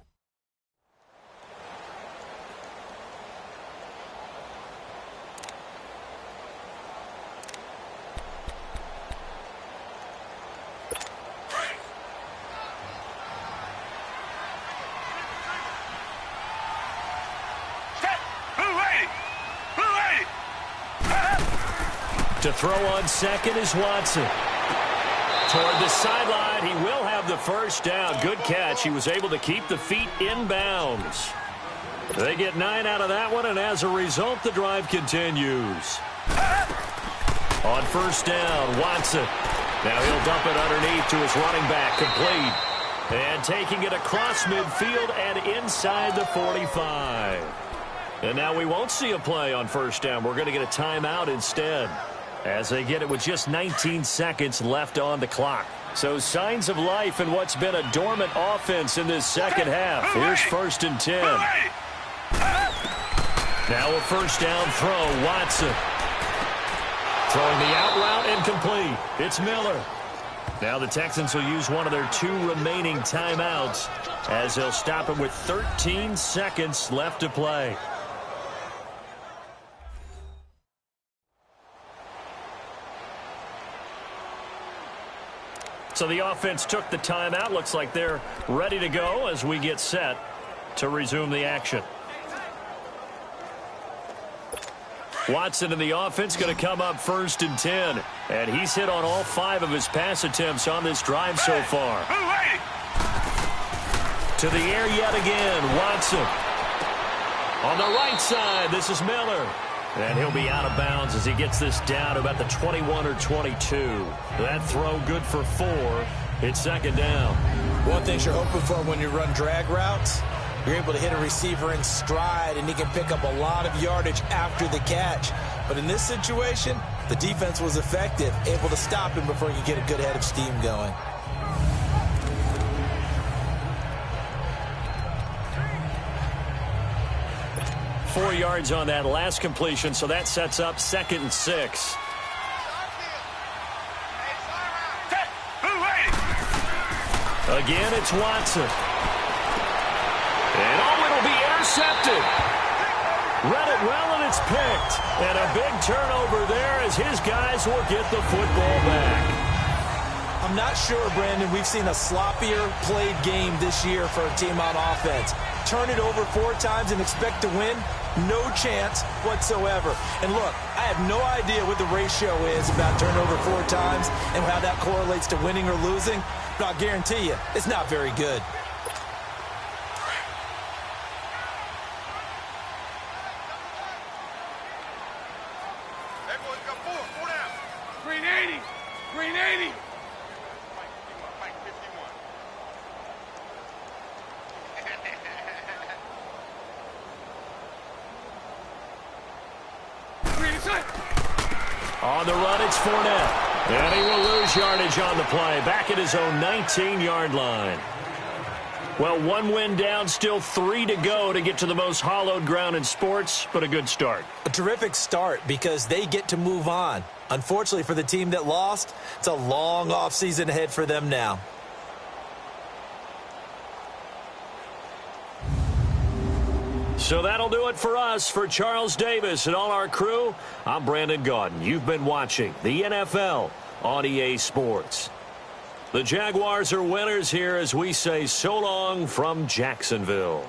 To throw on 2nd is Watson. toward the sideline. He will have the first down. Good catch. He was able to keep the feet in bounds. They get 9 out of that one, and as a result, the drive continues. On first down, Watson. Now he'll dump it underneath to his running back, complete. And taking it across midfield and inside the 45. And now we won't see a play on first down. We're going to get a timeout instead, as they get it with just 19 seconds left on the clock. So signs of life in what's been a dormant offense in this second half. Here's 1st and 10. Now a first down throw, Watson. Throwing the out route incomplete. It's Miller. Now the Texans will use one of their 2 remaining timeouts, as they'll stop it with 13 seconds left to play. So the offense took the timeout. Looks like they're ready to go as we get set to resume the action. Watson in the offense going to come up 1st and 10. And he's hit on all 5 of his pass attempts on this drive so far. To the air yet again, Watson. On the right side, this is Miller. And he'll be out of bounds as he gets this down to about the 21 or 22. That throw good for 4. It's 2nd down. One thing you're hoping for when you run drag routes, you're able to hit a receiver in stride, and he can pick up a lot of yardage after the catch. But in this situation, the defense was effective, able to stop him before he could get a good head of steam going. Four yards on that last completion, so that sets up 2nd and 6. Again, it's Watson. And it'll be intercepted. Read it well, and it's picked. And a big turnover there as his guys will get the football back. I'm not sure, Brandon, we've seen a sloppier played game this year for a team on offense. Turn it over 4 times and expect to win? No chance whatsoever. And look, I have no idea what the ratio is about turnover 4 times and how that correlates to winning or losing, but I'll guarantee you, it's not very good. Green 80! Green 80! On the run, it's Fournette. And he will lose yardage on the play. Back at his own 19-yard line. Well, 1 win down, still 3 to go to get to the most hallowed ground in sports, but a good start. A terrific start because they get to move on. Unfortunately for the team that lost, it's a long offseason ahead for them now. So that'll do it for us. For Charles Davis and all our crew, I'm Brandon Gaudin. You've been watching the NFL on EA Sports. The Jaguars are winners here as we say so long from Jacksonville.